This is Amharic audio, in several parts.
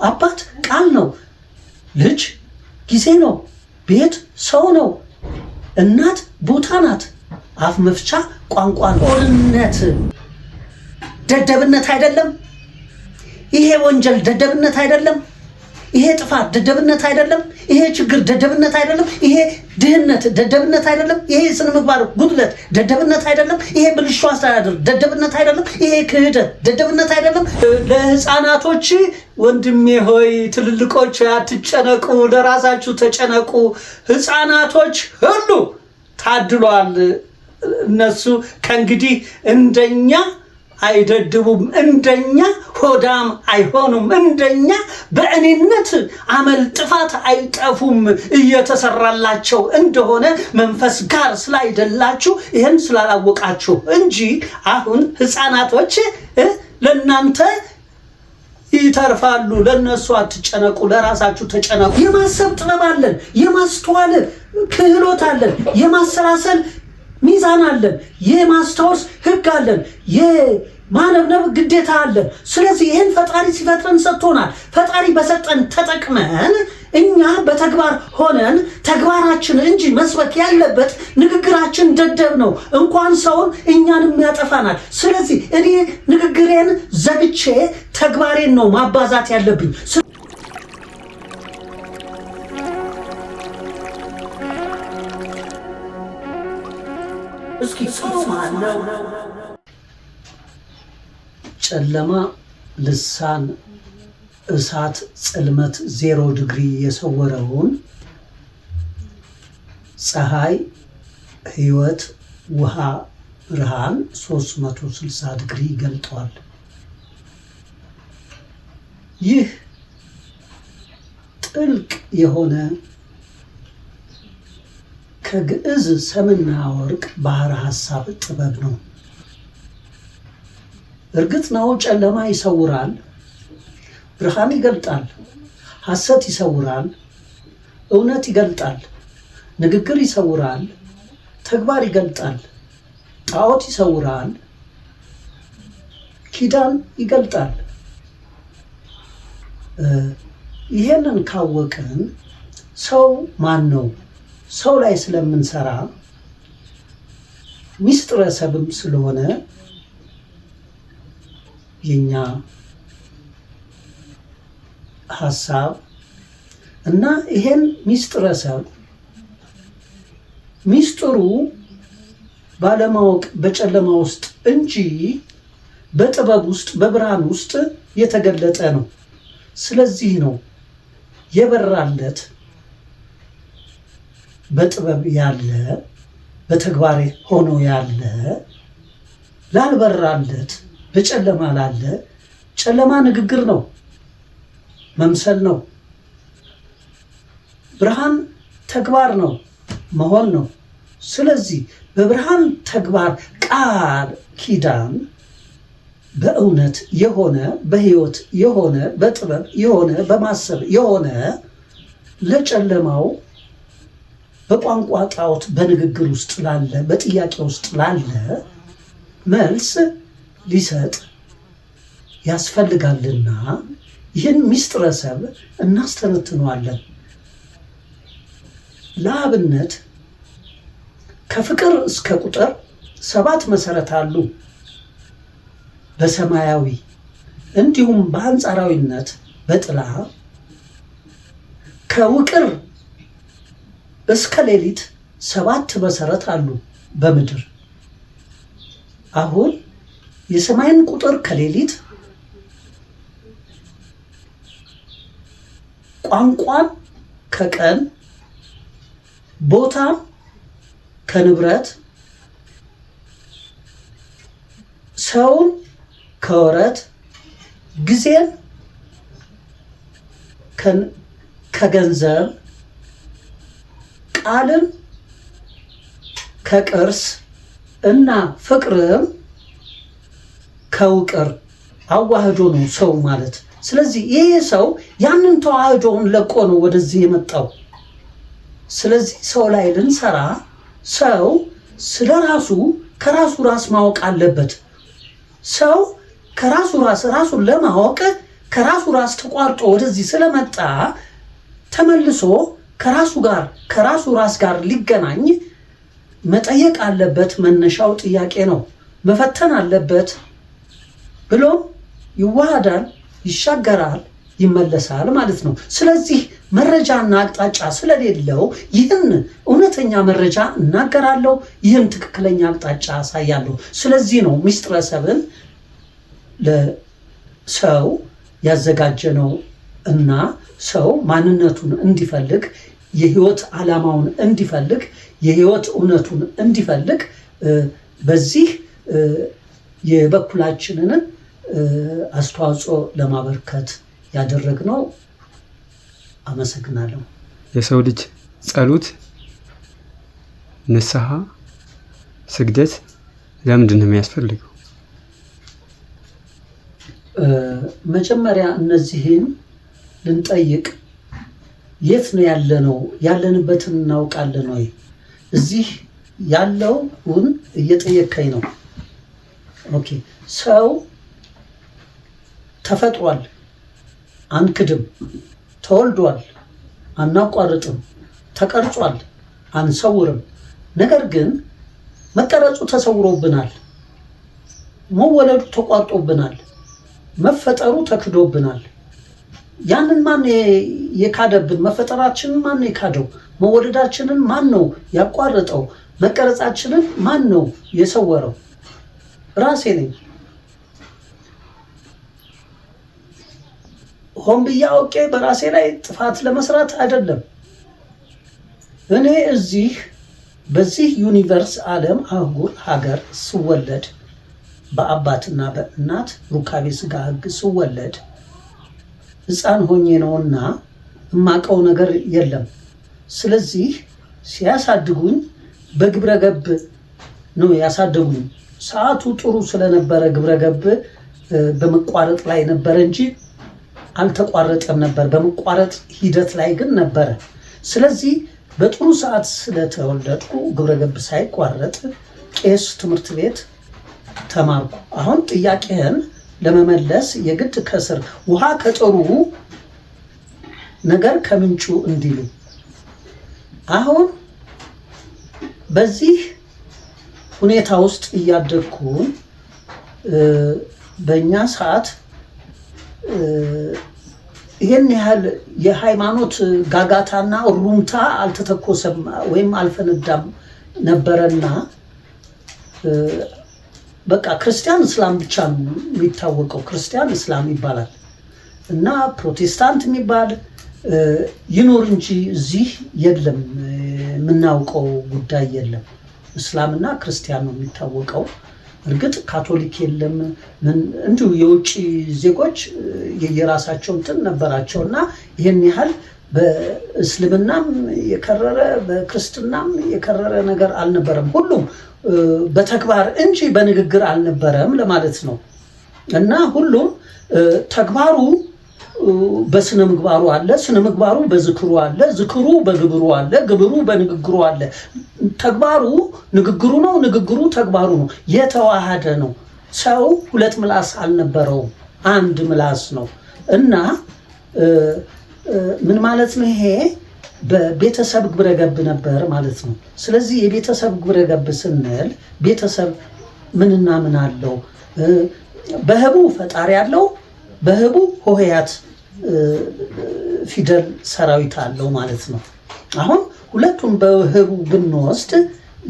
አባት ቃል ነው፣ ልጅ ጊዜ ነው፣ ቤት ሰው ነው፣ እናት ቦታ ናት፣ አፍ መፍቻ ቋንቋ ነው። ጦርነት ደደብነት አይደለም? ይሄ ወንጀል ደደብነት አይደለም? ይሄ ጥፋት ደደብነት አይደለም? ይሄ ችግር ደደብነት አይደለም? ይሄ ድህነት ደደብነት አይደለም? ይሄ ስነ ምግባር ጉድለት ደደብነት አይደለም? ይሄ ብልሹ አስተዳደር ደደብነት አይደለም? ይሄ ክህደት ደደብነት አይደለም? ለህፃናቶች ወንድሜ ሆይ ትልልቆች አትጨነቁ፣ ለራሳችሁ ተጨነቁ። ህፃናቶች ሁሉ ታድሏል። እነሱ ከእንግዲህ እንደኛ አይደድቡም፣ እንደኛ ሆዳም አይሆኑም፣ እንደኛ በእኔነት አመል ጥፋት አይጠፉም። እየተሰራላቸው እንደሆነ መንፈስ ጋር ስላይደላችሁ ይህን ስላላወቃችሁ እንጂ አሁን ህፃናቶች ለእናንተ ይተርፋሉ። ለነሱ አትጨነቁ፣ ለራሳችሁ ተጨነቁ። የማሰብ ጥበብ አለን፣ የማስተዋል ክህሎት አለን፣ የማሰላሰል ሚዛን አለን፣ የማስታወስ ህግ አለን፣ የማነብነብ ግዴታ አለን። ስለዚህ ይህን ፈጣሪ ሲፈጥረን ሰጥቶናል። ፈጣሪ በሰጠን ተጠቅመን እኛ በተግባር ሆነን ተግባራችን እንጂ መስበክ ያለበት ንግግራችን ደደብ ነው። እንኳን ሰውን እኛንም ያጠፋናል። ስለዚህ እኔ ንግግሬን ዘግቼ ተግባሬን ነው ማባዛት ያለብኝ። እስኪ ሰው ማን ነው? ጨለማ ልሳን እሳት ጽልመት 0 ዲግሪ የሰወረውን ፀሐይ ህይወት ውሃ ብርሃን 360 ዲግሪ ገልጧል። ይህ ጥልቅ የሆነ ከግዕዝ ሰምና ወርቅ ባህረ ሐሳብ ጥበብ ነው። እርግጥ ነው ጨለማ ይሰውራል፣ ብርሃን ይገልጣል። ሐሰት ይሰውራል፣ እውነት ይገልጣል። ንግግር ይሰውራል፣ ተግባር ይገልጣል። ጣዖት ይሰውራል፣ ኪዳን ይገልጣል። ይሄንን ካወቅን ሰው ማን ነው? ሰው ላይ ስለምንሰራ ሚስጥረ ሰብም ስለሆነ የኛ ሐሳብ እና ይሄን ሚስጥረ ሰብ ሚስጥሩ ባለማወቅ በጨለማ ውስጥ እንጂ በጥበብ ውስጥ በብርሃን ውስጥ የተገለጠ ነው። ስለዚህ ነው የበራለት በጥበብ ያለ በተግባር ሆኖ ያለ ላልበራለት በጨለማ ላለ ጨለማ ንግግር ነው፣ መምሰል ነው። ብርሃን ተግባር ነው፣ መሆን ነው። ስለዚህ በብርሃን ተግባር ቃል ኪዳን በእውነት የሆነ በህይወት የሆነ በጥበብ የሆነ በማሰብ የሆነ ለጨለማው በቋንቋ ጣዖት በንግግር ውስጥ ላለ በጥያቄ ውስጥ ላለ መልስ ሊሰጥ ያስፈልጋልና ይህን ሚስጥረ ሰብ እናስተነትነዋለን። ለአብነት ከፍቅር እስከ ቁጥር 7 መሰረት አሉ። በሰማያዊ እንዲሁም በአንጻራዊነት በጥላ ከውቅር እስከ ሌሊት 7 መሰረት አሉ በምድር። አሁን የሰማይን ቁጥር ከሌሊት ቋንቋን ከቀን ቦታን ከንብረት ሰውን ከወረት ጊዜን ከገንዘብ ቃልን ከቅርስ እና ፍቅርም ከውቅር አዋህዶ ነው ሰው ማለት። ስለዚህ ይሄ ሰው ያንን ተዋህዶውን ለቆ ነው ወደዚህ የመጣው። ስለዚህ ሰው ላይ ልንሰራ ሰው ስለራሱ ከራሱ ራስ ማወቅ አለበት። ሰው ከራሱ ራስ ራሱን ለማወቅ ከራሱ ራስ ተቋርጦ ወደዚህ ስለመጣ ተመልሶ ከራሱ ራስ ጋር ሊገናኝ መጠየቅ አለበት። መነሻው ጥያቄ ነው። መፈተን አለበት። ብሎም ይዋሃዳል፣ ይሻገራል፣ ይመለሳል ማለት ነው። ስለዚህ መረጃና አቅጣጫ ስለሌለው ይህን እውነተኛ መረጃ እናገራለሁ፣ ይህን ትክክለኛ አቅጣጫ አሳያለሁ። ስለዚህ ነው ምስጢረ ሰብን ለሰው ያዘጋጀነው እና ሰው ማንነቱን እንዲፈልግ፣ የህይወት ዓላማውን እንዲፈልግ፣ የህይወት እውነቱን እንዲፈልግ በዚህ የበኩላችንን አስተዋጽኦ ለማበርከት ያደረግነው። አመሰግናለሁ። የሰው ልጅ ጸሎት፣ ንስሐ፣ ስግደት ለምንድን ነው የሚያስፈልገው? መጀመሪያ እነዚህን ልንጠይቅ። የት ነው ያለነው? ያለንበትን እናውቃለን ወይ? እዚህ ያለውን እየጠየቀኝ ነው። ኦኬ። ሰው ተፈጥሯል፣ አንክድም። ተወልዷል፣ አናቋርጥም። ተቀርጿል፣ አንሰውርም። ነገር ግን መቀረጹ ተሰውሮብናል፣ መወለዱ ተቋርጦብናል፣ መፈጠሩ ተክዶብናል። ያንን ማን የካደብን? መፈጠራችንን ማን የካደው? መወለዳችንን ማን ነው ያቋረጠው? መቀረጻችንን ማን ነው የሰወረው? ራሴ ነኝ። ሆን ብዬ አውቄ በራሴ ላይ ጥፋት ለመስራት አይደለም። እኔ በዚህ ዩኒቨርስ ዓለም አህጉር ሀገር ስወለድ በአባትና በእናት ሩካቤ ስጋ ሕግ ስወለድ ሕፃን ሆኜ ነውና እማቀው ነገር የለም። ስለዚህ ሲያሳድጉኝ በግብረ ገብ ነው ያሳደጉኝ። ሰዓቱ ጥሩ ስለነበረ ግብረ ገብ በመቋረጥ ላይ ነበረ እንጂ አልተቋረጠም ነበር። በመቋረጥ ሂደት ላይ ግን ነበረ። ስለዚህ በጥሩ ሰዓት ስለተወለድኩ ግብረ ገብ ሳይቋረጥ ቄስ ትምህርት ቤት ተማርኩ። አሁን ጥያቄህን ለመመለስ የግድ ከስር ውሃ ከጥሩ ነገር ከምንጩ እንዲሉ አሁን በዚህ ሁኔታ ውስጥ እያደግኩ በእኛ ሰዓት ይህን ያህል የሃይማኖት ጋጋታና ሩምታ አልተተኮሰም ወይም አልፈነዳም ነበረና በቃ ክርስቲያን እስላም ብቻ ነው የሚታወቀው። ክርስቲያን እስላም ይባላል እና ፕሮቴስታንት የሚባል ይኖር እንጂ እዚህ የለም፣ የምናውቀው ጉዳይ የለም። እስላምና ክርስቲያን ነው የሚታወቀው። እርግጥ ካቶሊክ የለም። እንዲሁ የውጭ ዜጎች የራሳቸው እንትን ነበራቸው እና ይህን ያህል በእስልምናም የከረረ በክርስትናም የከረረ ነገር አልነበረም። ሁሉም በተግባር እንጂ በንግግር አልነበረም ለማለት ነው። እና ሁሉም ተግባሩ በስነ ምግባሩ አለ፣ ስነ ምግባሩ በዝክሩ አለ፣ ዝክሩ በግብሩ አለ፣ ግብሩ በንግግሩ አለ። ተግባሩ ንግግሩ ነው፣ ንግግሩ ተግባሩ ነው። የተዋሃደ ነው። ሰው ሁለት ምላስ አልነበረውም፣ አንድ ምላስ ነው። እና ምን ማለት ነው ይሄ? በቤተሰብ ግብረ ገብ ነበር ማለት ነው። ስለዚህ የቤተሰብ ግብረ ገብ ስንል ቤተሰብ ምንና ምን አለው? በህቡ ፈጣሪ አለው፣ በህቡ ሆሄያት ፊደል ሰራዊት አለው ማለት ነው። አሁን ሁለቱን በህቡ ብንወስድ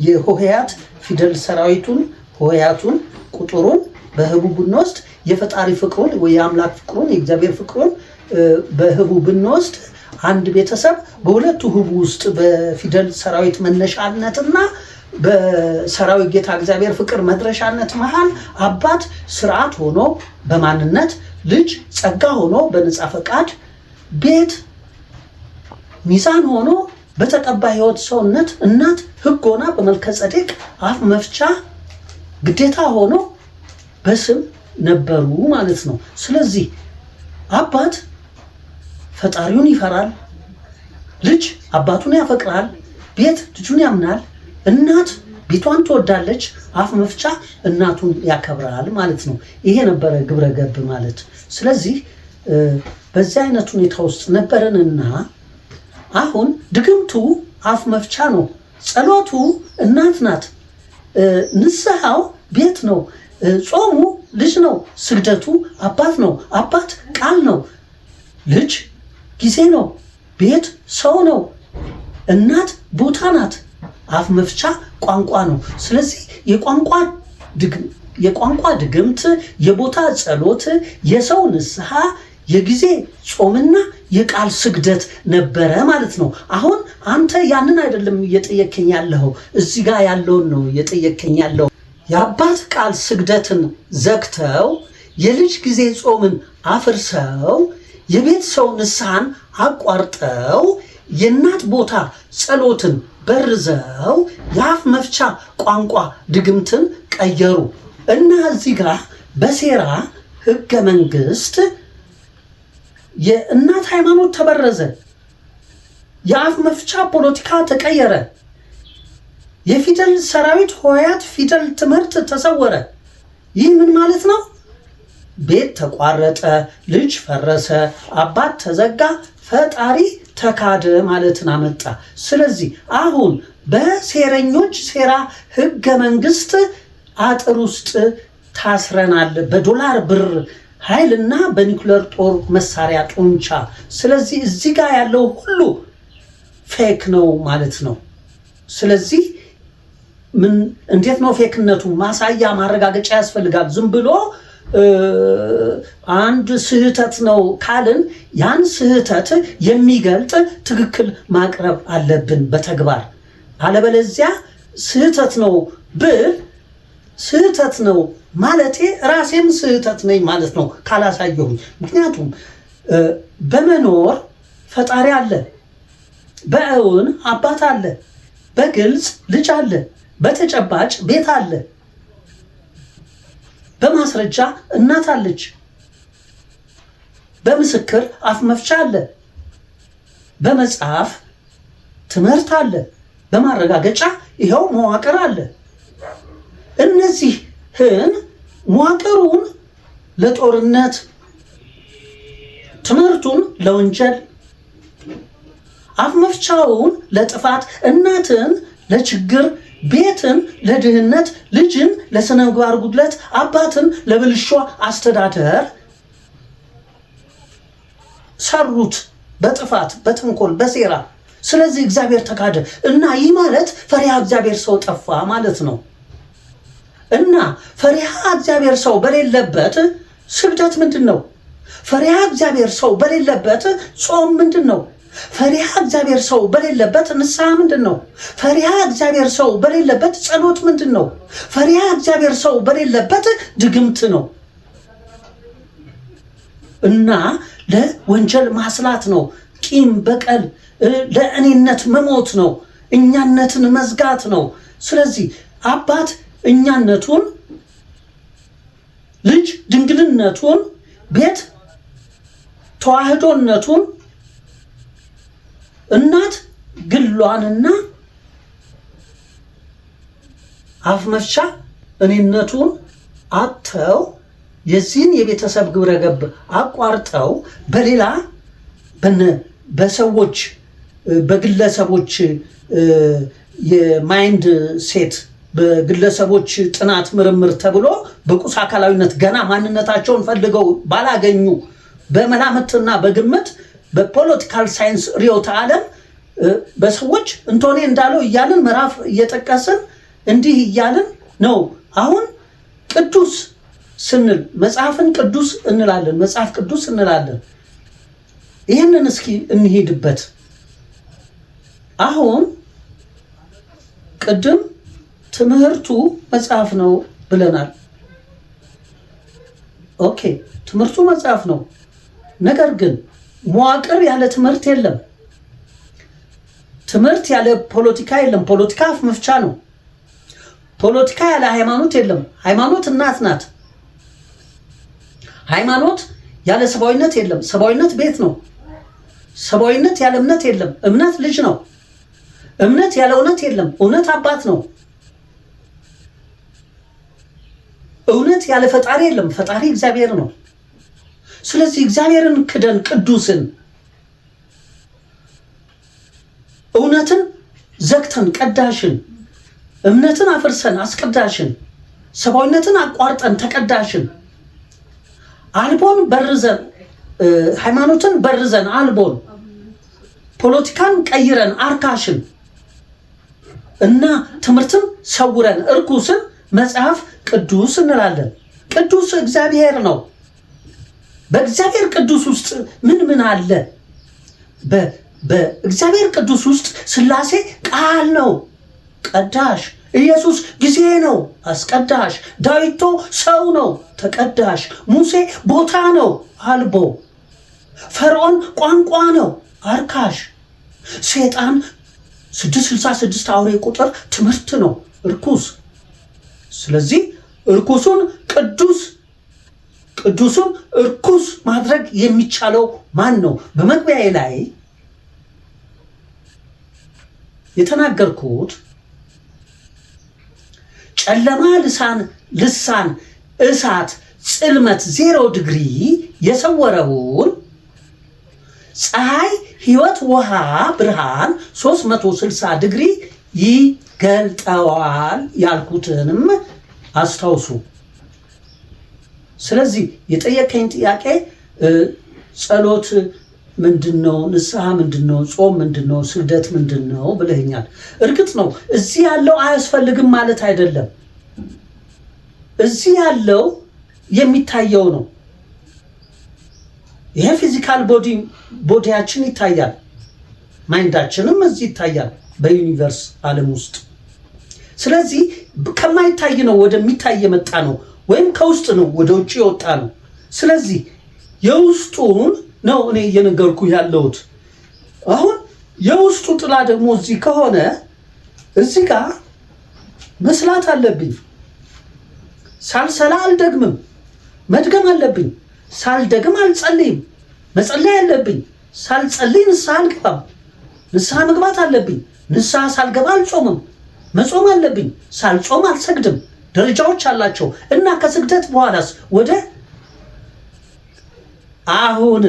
የሆሄያት ፊደል ሰራዊቱን ሆሄያቱን ቁጥሩን በህቡ ብንወስድ የፈጣሪ ፍቅሩን ወይ የአምላክ ፍቅሩን የእግዚአብሔር ፍቅሩን በህቡ ብንወስድ አንድ ቤተሰብ በሁለቱ ህቡ ውስጥ በፊደል ሰራዊት መነሻነትና በሰራዊት ጌታ እግዚአብሔር ፍቅር መድረሻነት መሃል አባት ስርዓት ሆኖ በማንነት ልጅ ጸጋ ሆኖ በነጻ ፈቃድ ቤት ሚዛን ሆኖ በተቀባ ህይወት ሰውነት እናት ህግ ሆና በመልከ ጸዴቅ አፍ መፍቻ ግዴታ ሆኖ በስም ነበሩ ማለት ነው። ስለዚህ አባት ፈጣሪውን ይፈራል፣ ልጅ አባቱን ያፈቅራል፣ ቤት ልጁን ያምናል፣ እናት ቤቷን ትወዳለች፣ አፍ መፍቻ እናቱን ያከብራል ማለት ነው። ይሄ ነበረ ግብረ ገብ ማለት። ስለዚህ በዚህ አይነት ሁኔታ ውስጥ ነበረንና አሁን ድግምቱ አፍ መፍቻ ነው፣ ጸሎቱ እናት ናት፣ ንስሐው ቤት ነው፣ ጾሙ ልጅ ነው፣ ስግደቱ አባት ነው፣ አባት ቃል ነው፣ ልጅ ጊዜ ነው፣ ቤት ሰው ነው፣ እናት ቦታ ናት፣ አፍ መፍቻ ቋንቋ ነው። ስለዚህ የቋንቋ ድግምት፣ የቦታ ጸሎት፣ የሰው ንስሐ፣ የጊዜ ጾምና የቃል ስግደት ነበረ ማለት ነው። አሁን አንተ ያንን አይደለም እየጠየከኝ ያለው፣ እዚህ ጋር ያለውን ነው እየጠየከኝ ያለው። የአባት ቃል ስግደትን ዘግተው የልጅ ጊዜ ጾምን አፍርሰው የቤት ሰው ንስሐን አቋርጠው የእናት ቦታ ጸሎትን በርዘው የአፍ መፍቻ ቋንቋ ድግምትን ቀየሩ እና እዚህ ጋር በሴራ ሕገ መንግስት የእናት ሃይማኖት ተበረዘ፣ የአፍ መፍቻ ፖለቲካ ተቀየረ፣ የፊደል ሰራዊት ሆያት ፊደል ትምህርት ተሰወረ። ይህ ምን ማለት ነው? ቤት ተቋረጠ፣ ልጅ ፈረሰ፣ አባት ተዘጋ፣ ፈጣሪ ተካደ ማለትን አመጣ። ስለዚህ አሁን በሴረኞች ሴራ ሕገ መንግስት አጥር ውስጥ ታስረናል፣ በዶላር ብር ኃይልና በኒኩለር ጦር መሳሪያ ጡንቻ። ስለዚህ እዚህ ጋር ያለው ሁሉ ፌክ ነው ማለት ነው። ስለዚህ እንዴት ነው ፌክነቱ? ማሳያ ማረጋገጫ ያስፈልጋል። ዝም ብሎ አንድ ስህተት ነው ካልን ያን ስህተት የሚገልጥ ትክክል ማቅረብ አለብን በተግባር። አለበለዚያ ስህተት ነው ብል ስህተት ነው ማለቴ ራሴም ስህተት ነኝ ማለት ነው ካላሳየሁኝ። ምክንያቱም በመኖር ፈጣሪ አለ፣ በእውን አባት አለ፣ በግልጽ ልጅ አለ፣ በተጨባጭ ቤት አለ፣ በማስረጃ እናት አለች፣ በምስክር አፍ መፍቻ አለ፣ በመጽሐፍ ትምህርት አለ፣ በማረጋገጫ ይኸው መዋቅር አለ። እነዚህን መዋቅሩን ለጦርነት፣ ትምህርቱን ለወንጀል፣ አፍ መፍቻውን ለጥፋት፣ እናትን ለችግር፣ ቤትን ለድህነት፣ ልጅን ለስነ ምግባር ጉድለት፣ አባትን ለብልሹ አስተዳደር ሰሩት በጥፋት፣ በተንኮል፣ በሴራ። ስለዚህ እግዚአብሔር ተካደ እና ይህ ማለት ፈሪሃ እግዚአብሔር ሰው ጠፋ ማለት ነው። እና ፈሪሃ እግዚአብሔር ሰው በሌለበት ስግደት ምንድን ነው? ፈሪሃ እግዚአብሔር ሰው በሌለበት ጾም ምንድን ነው? ፈሪሃ እግዚአብሔር ሰው በሌለበት ንስሐ ምንድን ነው? ፈሪሃ እግዚአብሔር ሰው በሌለበት ጸሎት ምንድን ነው? ፈሪሃ እግዚአብሔር ሰው በሌለበት ድግምት ነው እና ለወንጀል ማስላት ነው፣ ቂም በቀል፣ ለእኔነት መሞት ነው፣ እኛነትን መዝጋት ነው። ስለዚህ አባት እኛነቱን፣ ልጅ ድንግልነቱን፣ ቤት ተዋህዶነቱን፣ እናት ግሏንና አፍ መፍቻ እኔነቱን አጥተው የዚህን የቤተሰብ ግብረ ገብ አቋርጠው በሌላ በሰዎች በግለሰቦች የማይንድ ሴት በግለሰቦች ጥናት ምርምር ተብሎ በቁስ አካላዊነት ገና ማንነታቸውን ፈልገው ባላገኙ በመላምትና በግምት በፖለቲካል ሳይንስ ርዕዮተ ዓለም በሰዎች እንቶኔ እንዳለው እያልን ምዕራፍ እየጠቀስን እንዲህ እያልን ነው። አሁን ቅዱስ ስንል መጽሐፍን ቅዱስ እንላለን፣ መጽሐፍ ቅዱስ እንላለን። ይህንን እስኪ እንሄድበት። አሁን ቅድም ትምህርቱ መጽሐፍ ነው ብለናል። ኦኬ፣ ትምህርቱ መጽሐፍ ነው። ነገር ግን መዋቅር ያለ ትምህርት የለም። ትምህርት ያለ ፖለቲካ የለም። ፖለቲካ አፍ መፍቻ ነው። ፖለቲካ ያለ ሃይማኖት የለም። ሃይማኖት እናት ናት። ሃይማኖት ያለ ሰብአዊነት የለም። ሰብአዊነት ቤት ነው። ሰብአዊነት ያለ እምነት የለም። እምነት ልጅ ነው። እምነት ያለ እውነት የለም። እውነት አባት ነው። እውነት ያለ ፈጣሪ የለም። ፈጣሪ እግዚአብሔር ነው። ስለዚህ እግዚአብሔርን ክደን ቅዱስን እውነትን ዘግተን ቀዳሽን እምነትን አፍርሰን አስቀዳሽን ሰብአዊነትን አቋርጠን ተቀዳሽን አልቦን በርዘን ሃይማኖትን በርዘን አልቦን ፖለቲካን ቀይረን አርካሽን እና ትምህርትን ሰውረን እርኩስን መጽሐፍ ቅዱስ እንላለን። ቅዱስ እግዚአብሔር ነው። በእግዚአብሔር ቅዱስ ውስጥ ምን አለ? በእግዚአብሔር ቅዱስ ውስጥ ሥላሴ ቃል ነው ቀዳሽ፣ ኢየሱስ ጊዜ ነው አስቀዳሽ፣ ዳዊቶ ሰው ነው ተቀዳሽ፣ ሙሴ ቦታ ነው አልቦ፣ ፈርዖን ቋንቋ ነው አርካሽ፣ ሴጣን 666 አውሬ ቁጥር ትምህርት ነው እርኩስ። ስለዚህ እርኩሱን ቅዱስ ቅዱሱን እርኩስ ማድረግ የሚቻለው ማን ነው? በመግቢያዬ ላይ የተናገርኩት ጨለማ ልሳን እሳት ጽልመት 0 ዲግሪ የሰወረውን ፀሐይ ሕይወት ውሃ ብርሃን 360 ዲግሪ ይገልጠዋል ያልኩትንም አስታውሱ። ስለዚህ የጠየቀኝ ጥያቄ ጸሎት ምንድነው? ንስሐ ምንድነው? ጾም ምንድነው? ስግደት ምንድነው ብለኛል። እርግጥ ነው እዚህ ያለው አያስፈልግም ማለት አይደለም። እዚህ ያለው የሚታየው ነው። ይሄ ፊዚካል ቦዲያችን ይታያል፣ ማይንዳችንም እዚህ ይታያል በዩኒቨርስ ዓለም ውስጥ። ስለዚህ ከማይታይ ነው ወደሚታይ የመጣ ነው፣ ወይም ከውስጥ ነው ወደ ውጭ የወጣ ነው። ስለዚህ የውስጡን ነው እኔ እየነገርኩ ያለሁት። አሁን የውስጡ ጥላ ደግሞ እዚህ ከሆነ እዚህ ጋር መስላት አለብኝ። ሳልሰላ አልደግምም፣ መድገም አለብኝ። ሳልደግም አልጸልይም፣ መጸለይ አለብኝ። ሳልጸልይ ንስሐ አልገባም፣ ንስሐ መግባት አለብኝ። ንስሐ ሳልገባ አልጾምም፣ መጾም አለብኝ። ሳልጾም አልሰግድም። ደረጃዎች አላቸው እና ከስግደት በኋላስ ወደ አሁን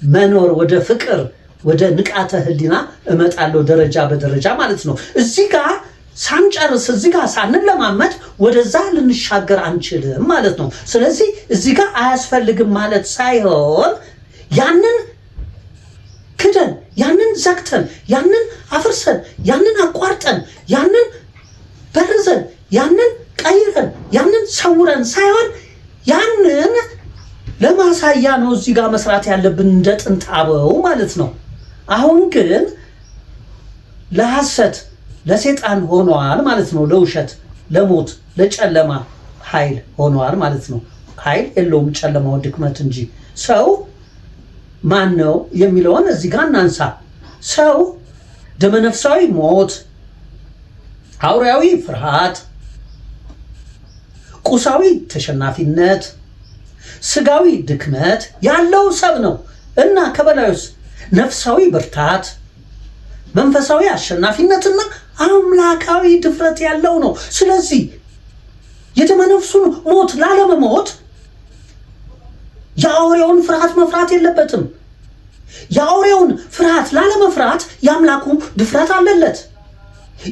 መኖር ወደ ፍቅር ወደ ንቃተ ህሊና እመጣለሁ፣ ደረጃ በደረጃ ማለት ነው። እዚህ ጋር ሳንጨርስ እዚህ ጋር ሳንለማመድ ወደዛ ልንሻገር አንችልም ማለት ነው። ስለዚህ እዚህ ጋር አያስፈልግም ማለት ሳይሆን ያንን ክደን ያንን ዘግተን ያንን አፍርሰን ያንን አቋርጠን ያንን በርዘን ያንን ቀይረን ያንን ሰውረን ሳይሆን ያንን ለማሳያ ነው እዚህ ጋር መስራት ያለብን እንደ ጥንት አበው ማለት ነው። አሁን ግን ለሐሰት ለሰይጣን ሆኗል ማለት ነው። ለውሸት፣ ለሞት፣ ለጨለማ ኃይል ሆኗል ማለት ነው። ኃይል የለውም ጨለማው ድክመት እንጂ። ሰው ማን ነው የሚለውን እዚህ ጋር እናንሳ። ሰው ደመነፍሳዊ ሞት፣ አውሬያዊ ፍርሃት፣ ቁሳዊ ተሸናፊነት፣ ስጋዊ ድክመት ያለው ሰብ ነው እና ከበላዩስ ነፍሳዊ ብርታት፣ መንፈሳዊ አሸናፊነትና አምላካዊ ድፍረት ያለው ነው። ስለዚህ የደመነፍሱን ሞት ላለመሞት የአውሬውን ፍርሃት መፍራት የለበትም። የአውሬውን ፍርሃት ላለመፍራት የአምላኩ ድፍረት አለለት።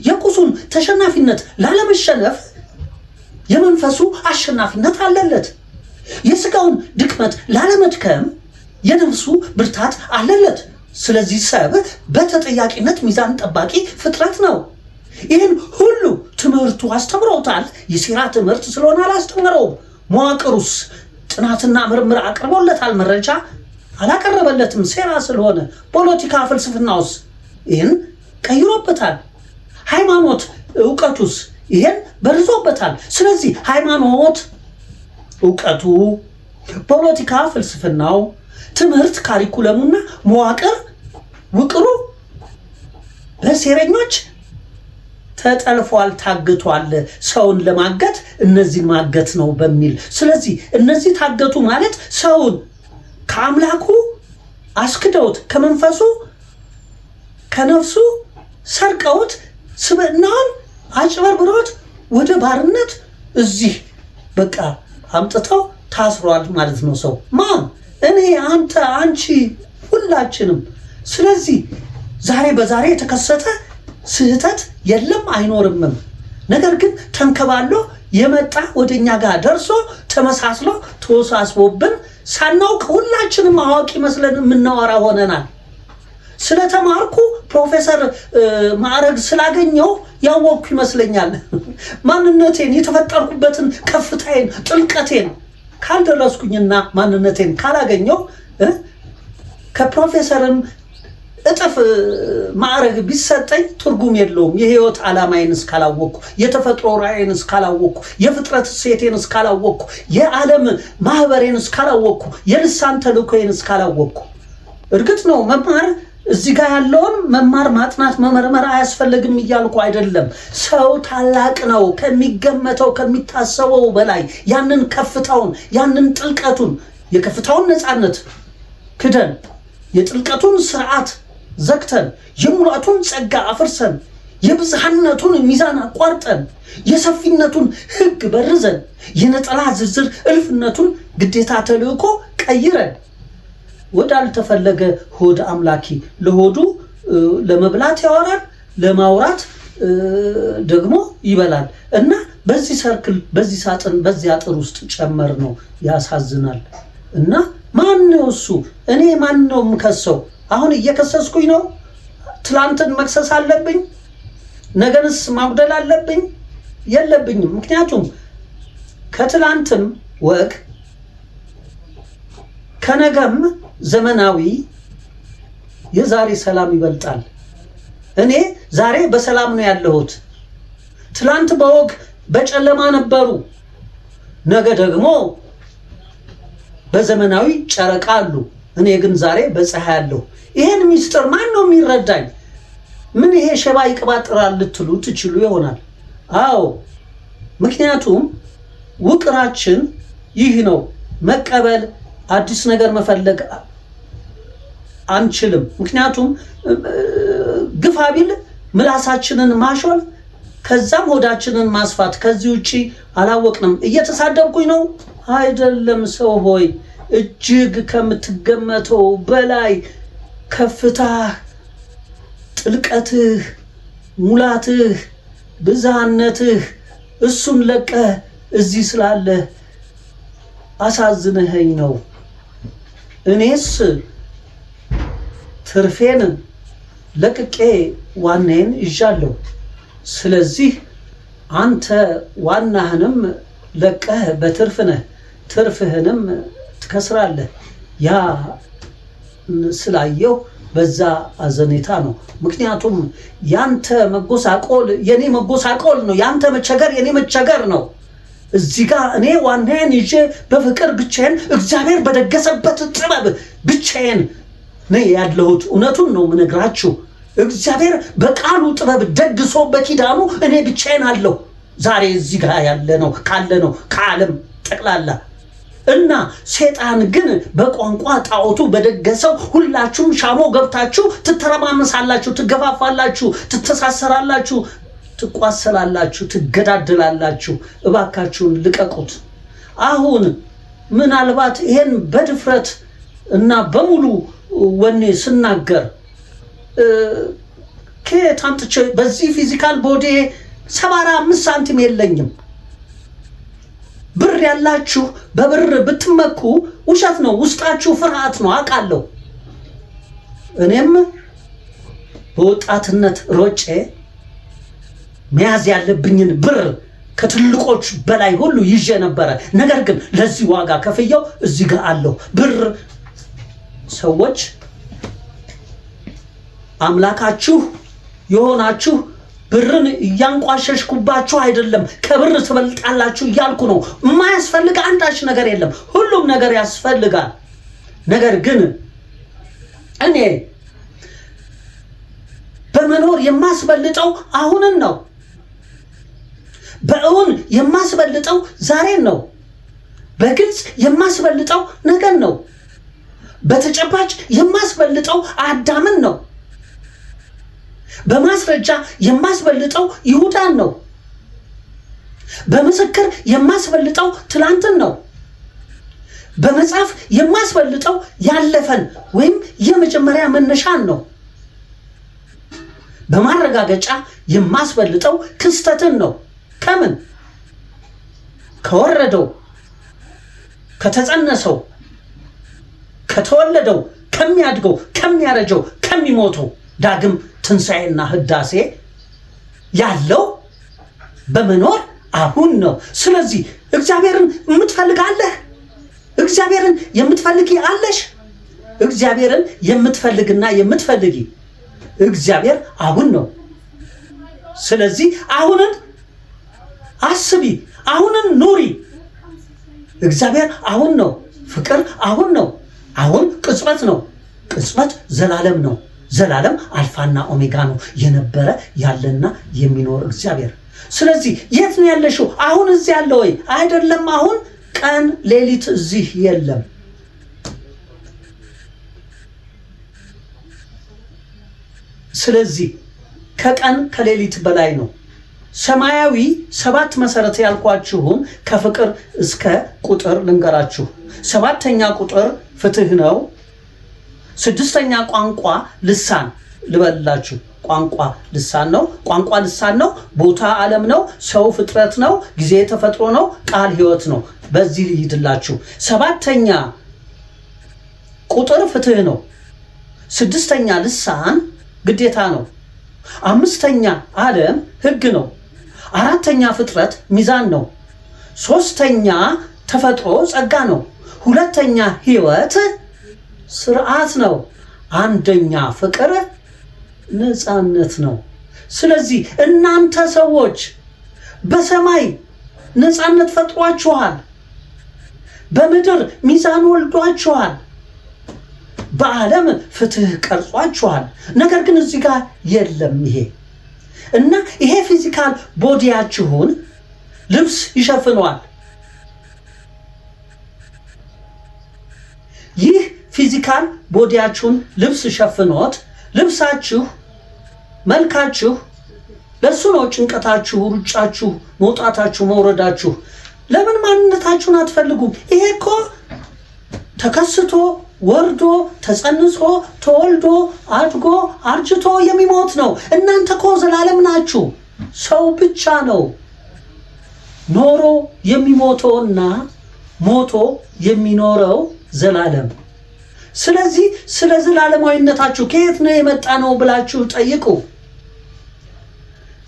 የቁሱን ተሸናፊነት ላለመሸነፍ የመንፈሱ አሸናፊነት አለለት። የስጋውን ድክመት ላለመድከም የነፍሱ ብርታት አለለት። ስለዚህ ሰብ በተጠያቂነት ሚዛን ጠባቂ ፍጥረት ነው። ይህን ሁሉ ትምህርቱ አስተምሮታል። የሴራ ትምህርት ስለሆነ አላስተምረውም። መዋቅሩስ ጥናትና ምርምር አቅርቦለታል፣ መረጃ አላቀረበለትም ሴራ ስለሆነ። ፖለቲካ ፍልስፍናውስ ይህን ቀይሮበታል። ሃይማኖት እውቀቱስ ይህን በርዞበታል። ስለዚህ ሃይማኖት እውቀቱ፣ ፖለቲካ ፍልስፍናው፣ ትምህርት ካሪኩለሙና መዋቅር ውቅሩ በሴረኞች ተጠልፏል፣ ታግቷል። ሰውን ለማገት እነዚህን ማገት ነው በሚል ስለዚህ እነዚህ ታገቱ ማለት ሰውን ከአምላኩ አስክደውት ከመንፈሱ ከነፍሱ ሰርቀውት ስብዕናውን አጭበርብሮት ወደ ባርነት እዚህ በቃ አምጥተው ታስሯል ማለት ነው። ሰው ማን? እኔ፣ አንተ፣ አንቺ፣ ሁላችንም። ስለዚህ ዛሬ በዛሬ የተከሰተ ስህተት የለም አይኖርምም። ነገር ግን ተንከባሎ የመጣ ወደኛ ጋር ደርሶ ተመሳስሎ ተወሳስቦብን ሳናውቅ ሁላችንም አዋቂ መስለን የምናወራ ሆነናል። ስለተማርኩ ፕሮፌሰር ማዕረግ ስላገኘው ያወቅኩ ይመስለኛል። ማንነቴን፣ የተፈጠርኩበትን ከፍታዬን፣ ጥልቀቴን ካልደረስኩኝና ማንነቴን ካላገኘው ከፕሮፌሰርም እጥፍ ማዕረግ ቢሰጠኝ ትርጉም የለውም። የህይወት ዓላማዬን እስካላወቅኩ፣ የተፈጥሮ ራዕይን እስካላወቅኩ፣ የፍጥረት እሴቴን እስካላወቅኩ፣ የዓለም ማህበሬን እስካላወቅኩ፣ የልሳን ተልእኮዬን እስካላወቅኩ። እርግጥ ነው መማር እዚህ ጋር ያለውን መማር፣ ማጥናት፣ መመርመር አያስፈልግም እያልኩ አይደለም። ሰው ታላቅ ነው ከሚገመተው ከሚታሰበው በላይ ያንን ከፍታውን፣ ያንን ጥልቀቱን፣ የከፍታውን ነፃነት ክደን የጥልቀቱን ስርዓት ዘግተን የሙላቱን ጸጋ አፍርሰን የብዝሃነቱን ሚዛን አቋርጠን የሰፊነቱን ህግ በርዘን የነጠላ ዝርዝር እልፍነቱን ግዴታ ተልእኮ ቀይረን ወዳልተፈለገ ሆድ አምላኪ ለሆዱ ለመብላት ያወራል፣ ለማውራት ደግሞ ይበላል እና በዚህ ሰርክል፣ በዚህ ሳጥን፣ በዚህ አጥር ውስጥ ጨመር ነው። ያሳዝናል። እና ማን ነው እሱ? እኔ ማን ነው የምከሰው? አሁን እየከሰስኩኝ ነው። ትላንትን መክሰስ አለብኝ? ነገንስ ማጉደል አለብኝ? የለብኝም። ምክንያቱም ከትላንትም ወግ ከነገም ዘመናዊ የዛሬ ሰላም ይበልጣል። እኔ ዛሬ በሰላም ነው ያለሁት። ትላንት በወግ በጨለማ ነበሩ፣ ነገ ደግሞ በዘመናዊ ጨረቃ አሉ። እኔ ግን ዛሬ በፀሐይ አለሁ። ይሄን ሚስጥር ማን ነው የሚረዳኝ? ምን ይሄ ሸባ ይቀባጥራል ልትሉ ትችሉ ይሆናል። አዎ፣ ምክንያቱም ውቅራችን ይህ ነው። መቀበል፣ አዲስ ነገር መፈለግ አንችልም። ምክንያቱም ግፋ ቢል ምላሳችንን ማሾል፣ ከዛም ሆዳችንን ማስፋት፣ ከዚህ ውጪ አላወቅንም። እየተሳደብኩኝ ነው አይደለም። ሰው ሆይ እጅግ ከምትገመተው በላይ ከፍታህ፣ ጥልቀትህ፣ ሙላትህ፣ ብዝሃነትህ እሱን ለቀህ እዚህ ስላለህ አሳዝነኸኝ ነው። እኔስ ትርፌን ለቅቄ ዋናዬን ይዣለሁ። ስለዚህ አንተ ዋናህንም ለቀህ በትርፍ ነህ፣ ትርፍህንም ትከስራለህ። ያ ስላየው በዛ አዘኔታ ነው። ምክንያቱም ያንተ መጎሳቆል የኔ መጎሳቆል ነው፣ ያንተ መቸገር የኔ መቸገር ነው። እዚህ ጋር እኔ ዋናዬን ይዤ በፍቅር ብቻዬን እግዚአብሔር በደገሰበት ጥበብ ብቻዬን ነኝ ያለሁት። እውነቱን ነው የምነግራችሁ። እግዚአብሔር በቃሉ ጥበብ ደግሶ በኪዳኑ እኔ ብቻዬን አለሁ። ዛሬ እዚህ ጋር ያለ ነው ካለ ነው ከዓለም ጠቅላላ እና ሰይጣን ግን በቋንቋ ጣዖቱ በደገሰው ሁላችሁም ሻሞ ገብታችሁ ትተረማመሳላችሁ፣ ትገፋፋላችሁ፣ ትተሳሰራላችሁ፣ ትቋሰላላችሁ፣ ትገዳደላላችሁ። እባካችሁን ልቀቁት። አሁን ምናልባት ይሄን በድፍረት እና በሙሉ ወኔ ስናገር ከየት አምጥቼ በዚህ ፊዚካል ቦዲ 75 ሳንቲም የለኝም። ብር ያላችሁ በብር ብትመኩ ውሸት ነው፣ ውስጣችሁ ፍርሃት ነው አውቃለሁ። እኔም በወጣትነት ሮጬ መያዝ ያለብኝን ብር ከትልቆች በላይ ሁሉ ይዤ ነበረ። ነገር ግን ለዚህ ዋጋ ከፍየው እዚህ ጋር አለሁ። ብር ሰዎች አምላካችሁ የሆናችሁ ብርን እያንቋሸሽኩባችሁ አይደለም፣ ከብር ትበልጣላችሁ እያልኩ ነው። የማያስፈልግ አንዳች ነገር የለም፣ ሁሉም ነገር ያስፈልጋል። ነገር ግን እኔ በመኖር የማስበልጠው አሁንን ነው። በእውን የማስበልጠው ዛሬን ነው። በግልጽ የማስበልጠው ነገን ነው። በተጨባጭ የማስበልጠው አዳምን ነው። በማስረጃ የማስበልጠው ይሁዳን ነው። በምስክር የማስበልጠው ትላንትን ነው። በመጽሐፍ የማስበልጠው ያለፈን ወይም የመጀመሪያ መነሻን ነው። በማረጋገጫ የማስበልጠው ክስተትን ነው። ከምን? ከወረደው፣ ከተጸነሰው፣ ከተወለደው፣ ከሚያድገው፣ ከሚያረጀው፣ ከሚሞተው ዳግም ትንሣኤና ህዳሴ ያለው በመኖር አሁን ነው። ስለዚህ እግዚአብሔርን የምትፈልጋለህ? እግዚአብሔርን የምትፈልጊ አለሽ? እግዚአብሔርን የምትፈልግና የምትፈልጊ እግዚአብሔር አሁን ነው። ስለዚህ አሁንን አስቢ፣ አሁንን ኑሪ። እግዚአብሔር አሁን ነው። ፍቅር አሁን ነው። አሁን ቅጽበት ነው። ቅጽበት ዘላለም ነው። ዘላለም አልፋና ኦሜጋ ነው። የነበረ ያለና የሚኖር እግዚአብሔር። ስለዚህ የት ነው ያለሽው? አሁን እዚህ ያለ ወይ? አይደለም። አሁን ቀን ሌሊት እዚህ የለም። ስለዚህ ከቀን ከሌሊት በላይ ነው። ሰማያዊ 7 መሰረት ያልኳችሁን ከፍቅር እስከ ቁጥር ልንገራችሁ። 7ኛ ቁጥር ፍትህ ነው። 6ኛ ቋንቋ ልሳን ልበላችሁ። ቋንቋ ልሳን ነው። ቋንቋ ልሳን ነው። ቦታ ዓለም ነው። ሰው ፍጥረት ነው። ጊዜ ተፈጥሮ ነው። ቃል ሕይወት ነው። በዚህ ይድላችሁ። 7ኛ ቁጥር ፍትህ ነው። 6ኛ ልሳን ግዴታ ነው። 5ኛ ዓለም ሕግ ነው። 4ኛ ፍጥረት ሚዛን ነው። 3ኛ ተፈጥሮ ጸጋ ነው። 2ኛ ሕይወት ስርዓት ነው። 1ኛ ፍቅር ነፃነት ነው። ስለዚህ እናንተ ሰዎች በሰማይ ነፃነት ፈጥሯችኋል። በምድር ሚዛን ወልዷችኋል። በዓለም ፍትህ ቀርጿችኋል። ነገር ግን እዚህ ጋር የለም ይሄ እና ይሄ ፊዚካል ቦዲያችሁን ልብስ ይሸፍነዋል። ይህ ፊዚካል ቦዲያችሁን ልብስ ሸፍኖት ልብሳችሁ መልካችሁ ለሱ ነው። ጭንቀታችሁ፣ ሩጫችሁ፣ መውጣታችሁ፣ መውረዳችሁ። ለምን ማንነታችሁን አትፈልጉም? ይሄ እኮ ተከስቶ ወርዶ ተጸንሶ ተወልዶ አድጎ አርጅቶ የሚሞት ነው። እናንተ እኮ ዘላለም ናችሁ። ሰው ብቻ ነው ኖሮ የሚሞተውና ሞቶ የሚኖረው ዘላለም። ስለዚህ ስለ ዘላለማዊነታችሁ ከየት ነው የመጣ ነው ብላችሁ ጠይቁ።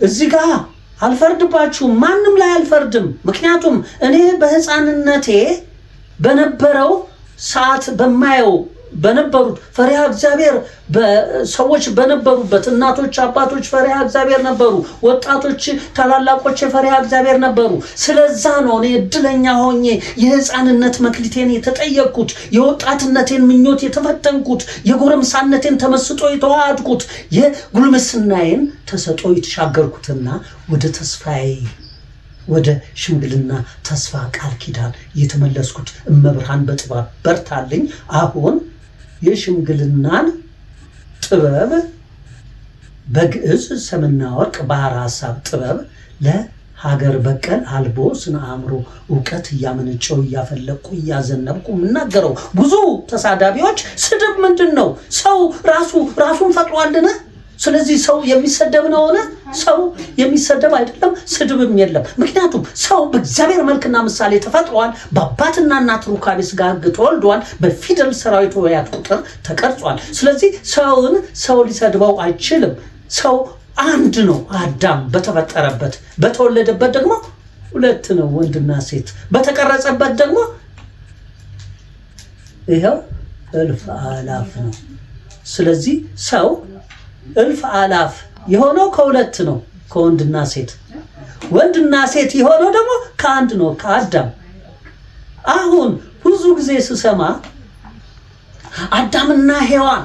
እዚህ ጋር አልፈርድባችሁም፣ ማንም ላይ አልፈርድም። ምክንያቱም እኔ በሕፃንነቴ በነበረው ሰዓት በማየው በነበሩት ፈሪሃ እግዚአብሔር ሰዎች በነበሩበት እናቶች፣ አባቶች ፈሪሃ እግዚአብሔር ነበሩ። ወጣቶች፣ ታላላቆች ፈሪሃ እግዚአብሔር ነበሩ። ስለዛ ነው እኔ እድለኛ ሆኜ የሕፃንነት መክሊቴን የተጠየቅኩት፣ የወጣትነቴን ምኞት የተፈተንኩት፣ የጎረምሳነቴን ተመስጦ የተዋሃድኩት፣ የጉልምስናዬን ተሰጦ የተሻገርኩትና ወደ ተስፋዬ ወደ ሽምግልና ተስፋ ቃል ኪዳን የተመለስኩት እመብርሃን በጥበብ በርታልኝ። አሁን የሽምግልናን ጥበብ በግዕዝ ሰምና ወርቅ ባህር ሐሳብ ጥበብ ለሀገር በቀል አልቦ ስነ አእምሮ እውቀት እያመነጨው እያፈለቁ እያዘነብኩ የምናገረው ብዙ ተሳዳቢዎች ስድብ ምንድን ነው? ሰው ራሱን ፈጥሯልን? ስለዚህ ሰው የሚሰደብ ነው ሆነ? ሰው የሚሰደብ አይደለም፣ ስድብም የለም። ምክንያቱም ሰው በእግዚአብሔር መልክና ምሳሌ ተፈጥሯል። በአባትና እናት ሩካቤ ሥጋ ሕግ ተወልዷል። በፊደል ሰራዊት ወያት ቁጥር ተቀርጿል። ስለዚህ ሰውን ሰው ሊሰድበው አይችልም። ሰው አንድ ነው። አዳም በተፈጠረበት በተወለደበት ደግሞ 2 ነው፣ ወንድና ሴት። በተቀረጸበት ደግሞ ይኸው እልፍ አላፍ ነው። ስለዚህ ሰው እልፍ አላፍ የሆነው ከ2 ነው፣ ከወንድና ሴት። ወንድና ሴት የሆነው ደግሞ ከአንድ ነው፣ ከአዳም። አሁን ብዙ ጊዜ ስሰማ አዳምና ሔዋን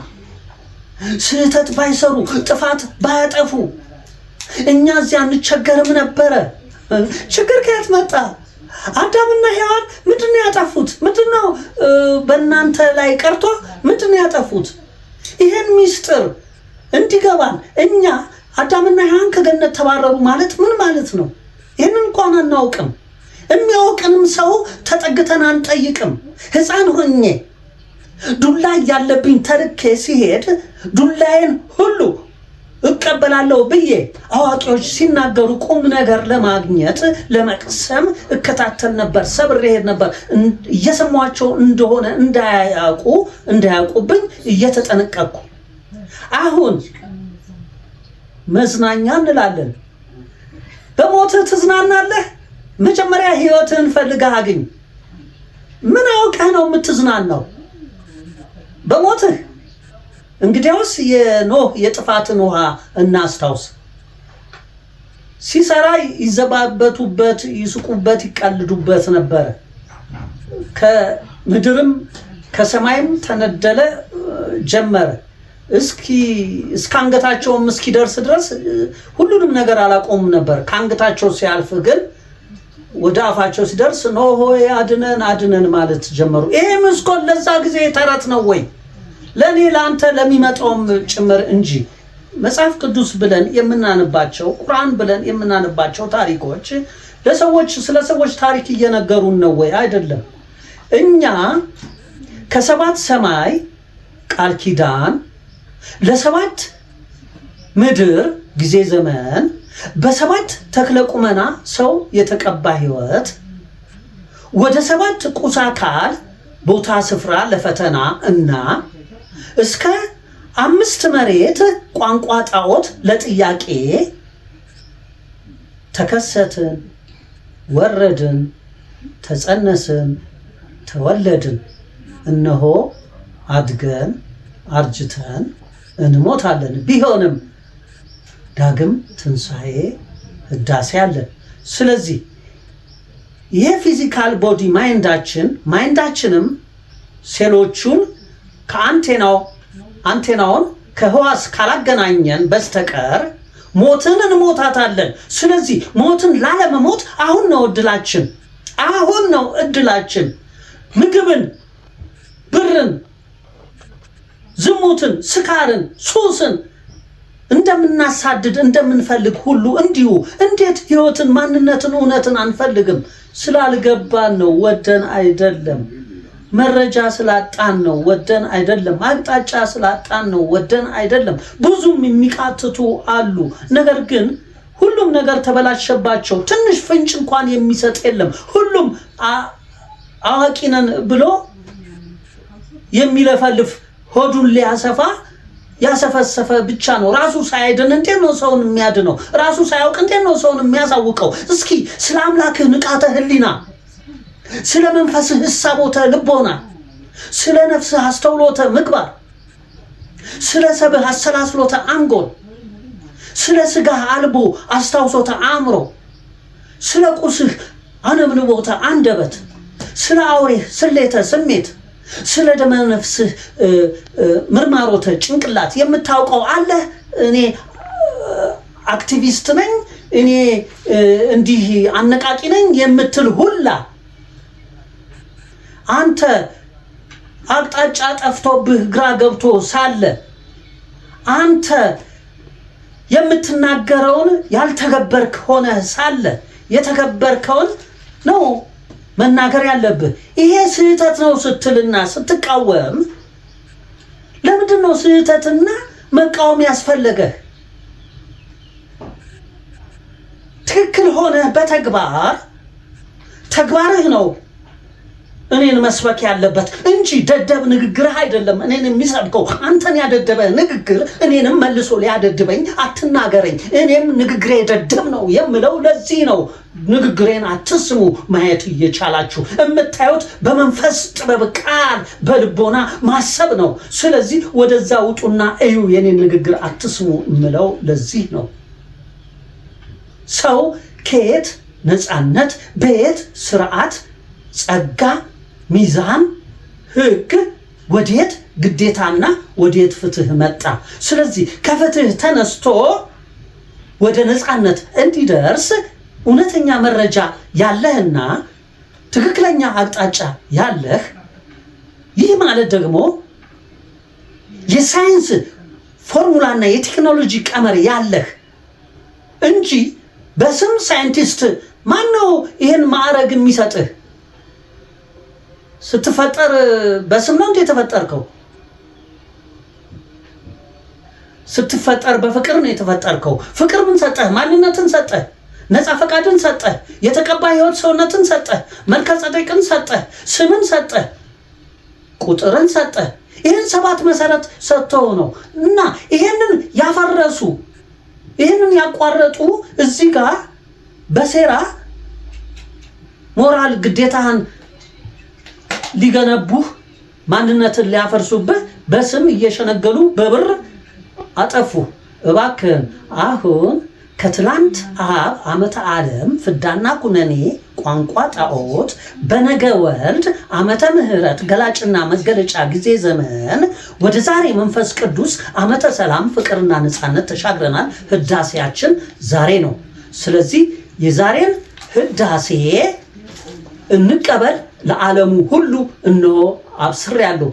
ስህተት ባይሰሩ ጥፋት ባያጠፉ እኛ እዚያ እንቸገርም ነበረ። ችግር ከየት መጣ? አዳምና ሔዋን ምንድነው ያጠፉት? ምንድነው በእናንተ ላይ ቀርቶ ምንድነው ያጠፉት? ይሄን ሚስጥር እንዲገባን እኛ አዳምና ሔዋን ከገነት ተባረሩ ማለት ምን ማለት ነው? ይህንን እንኳን አናውቅም። የሚያውቅንም ሰው ተጠግተን አንጠይቅም። ሕፃን ሆኜ ዱላ ያለብኝ ተልኬ ሲሄድ ዱላዬን ሁሉ እቀበላለሁ ብዬ አዋቂዎች ሲናገሩ ቁም ነገር ለማግኘት ለመቅሰም እከታተል ነበር፣ ሰብሬ ሄድ ነበር። እየሰሟቸው እንደሆነ እንዳያውቁብኝ እየተጠነቀቅኩ። አሁን መዝናኛ እንላለን። በሞትህ ትዝናናለህ? መጀመሪያ ህይወትህን ፈልገህ አግኝ። ምን አውቀህ ነው የምትዝናናው? በሞትህ። እንግዲያውስ የኖህ የጥፋትን ውሃ እናስታውስ። ሲሰራ ይዘባበቱበት፣ ይስቁበት፣ ይቀልዱበት ነበረ። ከምድርም ከሰማይም ተነደለ ጀመረ። እስከ አንገታቸውም እስኪደርስ ድረስ ሁሉንም ነገር አላቆሙም ነበር። ከአንገታቸው ሲያልፍ ግን ወደ አፋቸው ሲደርስ ኖህ ሆይ አድነን አድነን ማለት ጀመሩ። ይሄ ምስኮን ለዛ ጊዜ ተረት ነው ወይ? ለኔ ለአንተ ለሚመጣውም ጭምር እንጂ መጽሐፍ ቅዱስ ብለን የምናነባቸው ቁርአን ብለን የምናነባቸው ታሪኮች ለሰዎች ስለ ሰዎች ታሪክ እየነገሩን ነው ወይ? አይደለም። እኛ ከሰባት ሰማይ ቃል ኪዳን ለሰባት ምድር ጊዜ ዘመን በሰባት ተክለ ቁመና ሰው የተቀባ ህይወት ወደ ሰባት ቁስ አካል ቦታ ስፍራ ለፈተና እና እስከ 5 መሬት ቋንቋ ጣዖት ለጥያቄ ተከሰትን፣ ወረድን፣ ተጸነስን፣ ተወለድን። እነሆ አድገን አርጅተን እንሞታለን። ቢሆንም ዳግም ትንሣኤ ህዳሴ አለን። ስለዚህ ይሄ ፊዚካል ቦዲ ማይንዳችንም ሴሎቹን አንቴናውን ከህዋስ ካላገናኘን በስተቀር ሞትን እንሞታታለን። ስለዚህ ሞትን ላለመሞት አሁን ነው እድላችን። ምግብን፣ ብርን፣ ዝሙትን፣ ስካርን፣ ሱስን እንደምናሳድድ እንደምንፈልግ ሁሉ እንዲሁ እንዴት ህይወትን፣ ማንነትን፣ እውነትን አንፈልግም? ስላልገባን ነው፣ ወደን አይደለም። መረጃ ስላጣን ነው፣ ወደን አይደለም። አቅጣጫ ስላጣን ነው፣ ወደን አይደለም። ብዙም የሚቃትቱ አሉ። ነገር ግን ሁሉም ነገር ተበላሸባቸው። ትንሽ ፍንጭ እንኳን የሚሰጥ የለም። ሁሉም አዋቂ ነን ብሎ የሚለፈልፍ ሆዱን ሊያሰፋ ያሰፈሰፈ ብቻ ነው። ራሱ ሳይድን እንዴት ነው ሰውን የሚያድነው? ራሱ ሳያውቅ እንዴት ነው ሰውን የሚያሳውቀው? እስኪ ስለ አምላክህ ንቃተ ህሊና፣ ስለ መንፈስህ እሳቦተ ልቦና፣ ስለ ነፍስህ አስተውሎተ ምግባር፣ ስለ ሰብህ አሰላስሎተ አንጎል፣ ስለ ስጋህ አልቦ አስታውሶተ አእምሮ፣ ስለ ቁስህ አነብንቦተ አንደበት፣ ስለ አውሬህ ስሌተ ስሜት፣ ስለ ደመ ነፍስህ ምርማሮተ ጭንቅላት የምታውቀው አለ? እኔ አክቲቪስት ነኝ፣ እኔ እንዲህ አነቃቂ ነኝ የምትል ሁላ አንተ አቅጣጫ ጠፍቶብህ ግራ ገብቶ ሳለ አንተ የምትናገረውን ያልተገበርክ ሆነ ሳለ የተገበርከውን ነው መናገር ያለብህ። ይሄ ስህተት ነው ስትልና ስትቃወም ለምንድን ነው ስህተትና መቃወም ያስፈለገህ? ትክክል ሆነ ተግባርህ ነው እኔን መስበክ ያለበት እንጂ ደደብ ንግግርህ አይደለም እኔን የሚሰብከው። አንተን ያደደበ ንግግር እኔንም መልሶ ሊያደድበኝ አትናገረኝ። እኔም ንግግሬ ደደብ ነው የምለው ለዚህ ነው። ንግግሬን አትስሙ። ማየት እየቻላችሁ የምታዩት በመንፈስ ጥበብ ቃል በልቦና ማሰብ ነው። ስለዚህ ወደዛ ውጡና እዩ። የኔን ንግግር አትስሙ የምለው ለዚህ ነው። ሰው ከየት ነፃነት፣ በየት ስርዓት፣ ጸጋ፣ ሚዛን፣ ህግ ወዴት ግዴታና ወዴት ፍትህ መጣ? ስለዚህ ከፍትህ ተነስቶ ወደ ነፃነት እንዲደርስ እውነተኛ መረጃ ያለህና ትክክለኛ አቅጣጫ ያለህ፣ ይህ ማለት ደግሞ የሳይንስ ፎርሙላና የቴክኖሎጂ ቀመር ያለህ እንጂ በስም ሳይንቲስት ማን ነው ይሄን ማዕረግ የሚሰጥህ? ስትፈጠር በስም ነው እንዴ የተፈጠርከው? ስትፈጠር በፍቅር ነው የተፈጠርከው። ፍቅር ምን ሰጠህ? ማንነትን ሰጠህ፣ ነፃ ፈቃድን ሰጠህ፣ የተቀባ ህይወት ሰውነትን ሰጠህ፣ መልከ ጸደቅን ሰጠህ፣ ስምን ሰጠህ፣ ቁጥርን ሰጠህ። ይህን 7 መሰረት ሰጥተው ነው እና ይሄንን ያፈረሱ ይሄንን ያቋረጡ እዚህ ጋር በሴራ ሞራል ግዴታህን ሊገነቡህ ማንነትን ሊያፈርሱብህ በስም እየሸነገሉ በብር አጠፉ። እባክህን አሁን ከትላንት አብ ዓመተ ዓለም ፍዳና ኩነኔ ቋንቋ ጣዖት በነገ ወልድ ዓመተ ምሕረት ገላጭና መገለጫ ጊዜ ዘመን ወደ ዛሬ መንፈስ ቅዱስ ዓመተ ሰላም ፍቅርና ነፃነት ተሻግረናል። ህዳሴያችን ዛሬ ነው። ስለዚህ የዛሬን ህዳሴ እንቀበል። ለዓለሙ ሁሉ እነሆ አብስሬያለሁ።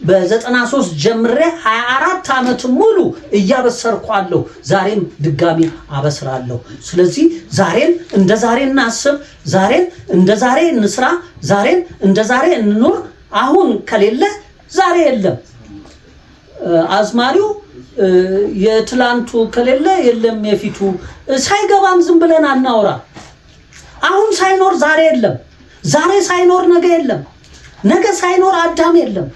በ93 ጀምሬ 24 ዓመት ሙሉ እያበሰርኳለሁ። ዛሬም ድጋሚ አበስራለሁ። ስለዚህ ዛሬን እንደ ዛሬ እናስብ፣ ዛሬን እንደ ዛሬ እንስራ፣ ዛሬን እንደ ዛሬ እንኑር። አሁን ከሌለ ዛሬ የለም። አዝማሪው የትላንቱ ከሌለ የለም የፊቱ። ሳይገባን ዝም ብለን አናውራ። አሁን ሳይኖር ዛሬ የለም። ዛሬ ሳይኖር ነገ የለም። ነገ ሳይኖር አዳም የለም።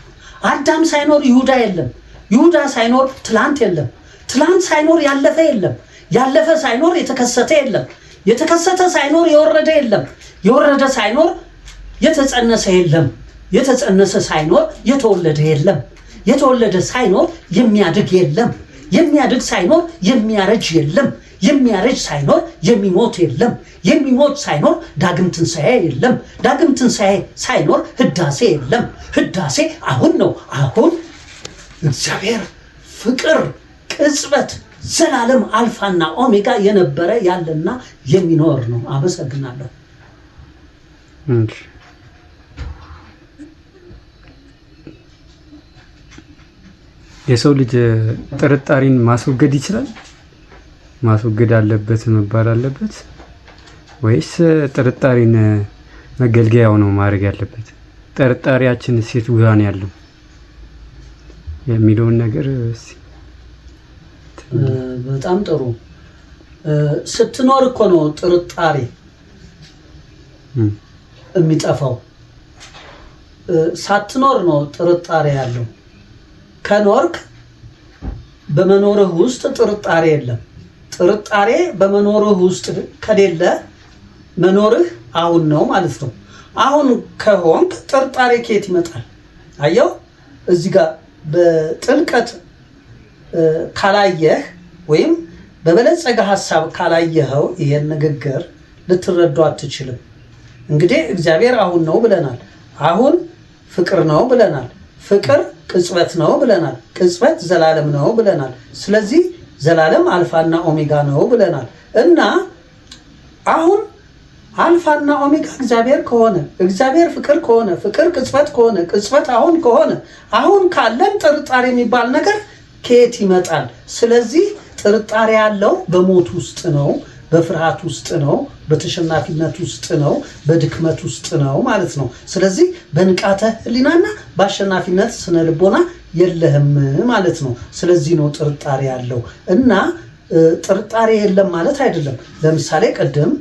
አዳም ሳይኖር ይሁዳ የለም። ይሁዳ ሳይኖር ትላንት የለም። ትላንት ሳይኖር ያለፈ የለም። ያለፈ ሳይኖር የተከሰተ የለም። የተከሰተ ሳይኖር የወረደ የለም። የወረደ ሳይኖር የተጸነሰ የለም። የተጸነሰ ሳይኖር የተወለደ የለም። የተወለደ ሳይኖር የሚያድግ የለም። የሚያድግ ሳይኖር የሚያረጅ የለም። የሚያረጅ ሳይኖር የሚሞት የለም። የሚሞት ሳይኖር ዳግም ትንሣኤ የለም። ዳግም ትንሣኤ ሳይኖር ህዳሴ የለም። ህዳሴ አሁን ነው። አሁን እግዚአብሔር ፍቅር፣ ቅጽበት፣ ዘላለም አልፋና ኦሜጋ የነበረ ያለና የሚኖር ነው። አመሰግናለሁ። የሰው ልጅ ጥርጣሬን ማስወገድ ይችላል? ማስወገድ አለበት መባል አለበት ወይስ ጥርጣሬን መገልገያው ነው ማድረግ ያለበት? ጥርጣሬያችን ሴት ውሃን ያለው የሚለውን ነገር በጣም ጥሩ። ስትኖር እኮ ነው ጥርጣሬ የሚጠፋው። ሳትኖር ነው ጥርጣሬ ያለው። ከኖርክ በመኖርህ ውስጥ ጥርጣሬ የለም። ጥርጣሬ በመኖርህ ውስጥ ከሌለ መኖርህ አሁን ነው ማለት ነው። አሁን ከሆንክ ጥርጣሬ ከየት ይመጣል? አየው፣ እዚህ ጋር በጥልቀት ካላየህ ወይም በበለጸገ ሐሳብ ካላየኸው ይሄን ንግግር ልትረዱ አትችልም። እንግዲህ እግዚአብሔር አሁን ነው ብለናል። አሁን ፍቅር ነው ብለናል። ፍቅር ቅጽበት ነው ብለናል። ቅጽበት ዘላለም ነው ብለናል። ስለዚህ ዘላለም አልፋና ኦሜጋ ነው ብለናል እና አሁን አልፋና ኦሜጋ እግዚአብሔር ከሆነ፣ እግዚአብሔር ፍቅር ከሆነ፣ ፍቅር ቅጽበት ከሆነ፣ ቅጽበት አሁን ከሆነ፣ አሁን ካለን ጥርጣሬ የሚባል ነገር ከየት ይመጣል? ስለዚህ ጥርጣሬ ያለው በሞት ውስጥ ነው፣ በፍርሃት ውስጥ ነው፣ በተሸናፊነት ውስጥ ነው፣ በድክመት ውስጥ ነው ማለት ነው። ስለዚህ በንቃተ ህሊናና በአሸናፊነት ስነ ልቦና የለህም ማለት ነው። ስለዚህ ነው ጥርጣሬ ያለው እና ጥርጣሬ የለም ማለት አይደለም። ለምሳሌ ቅድም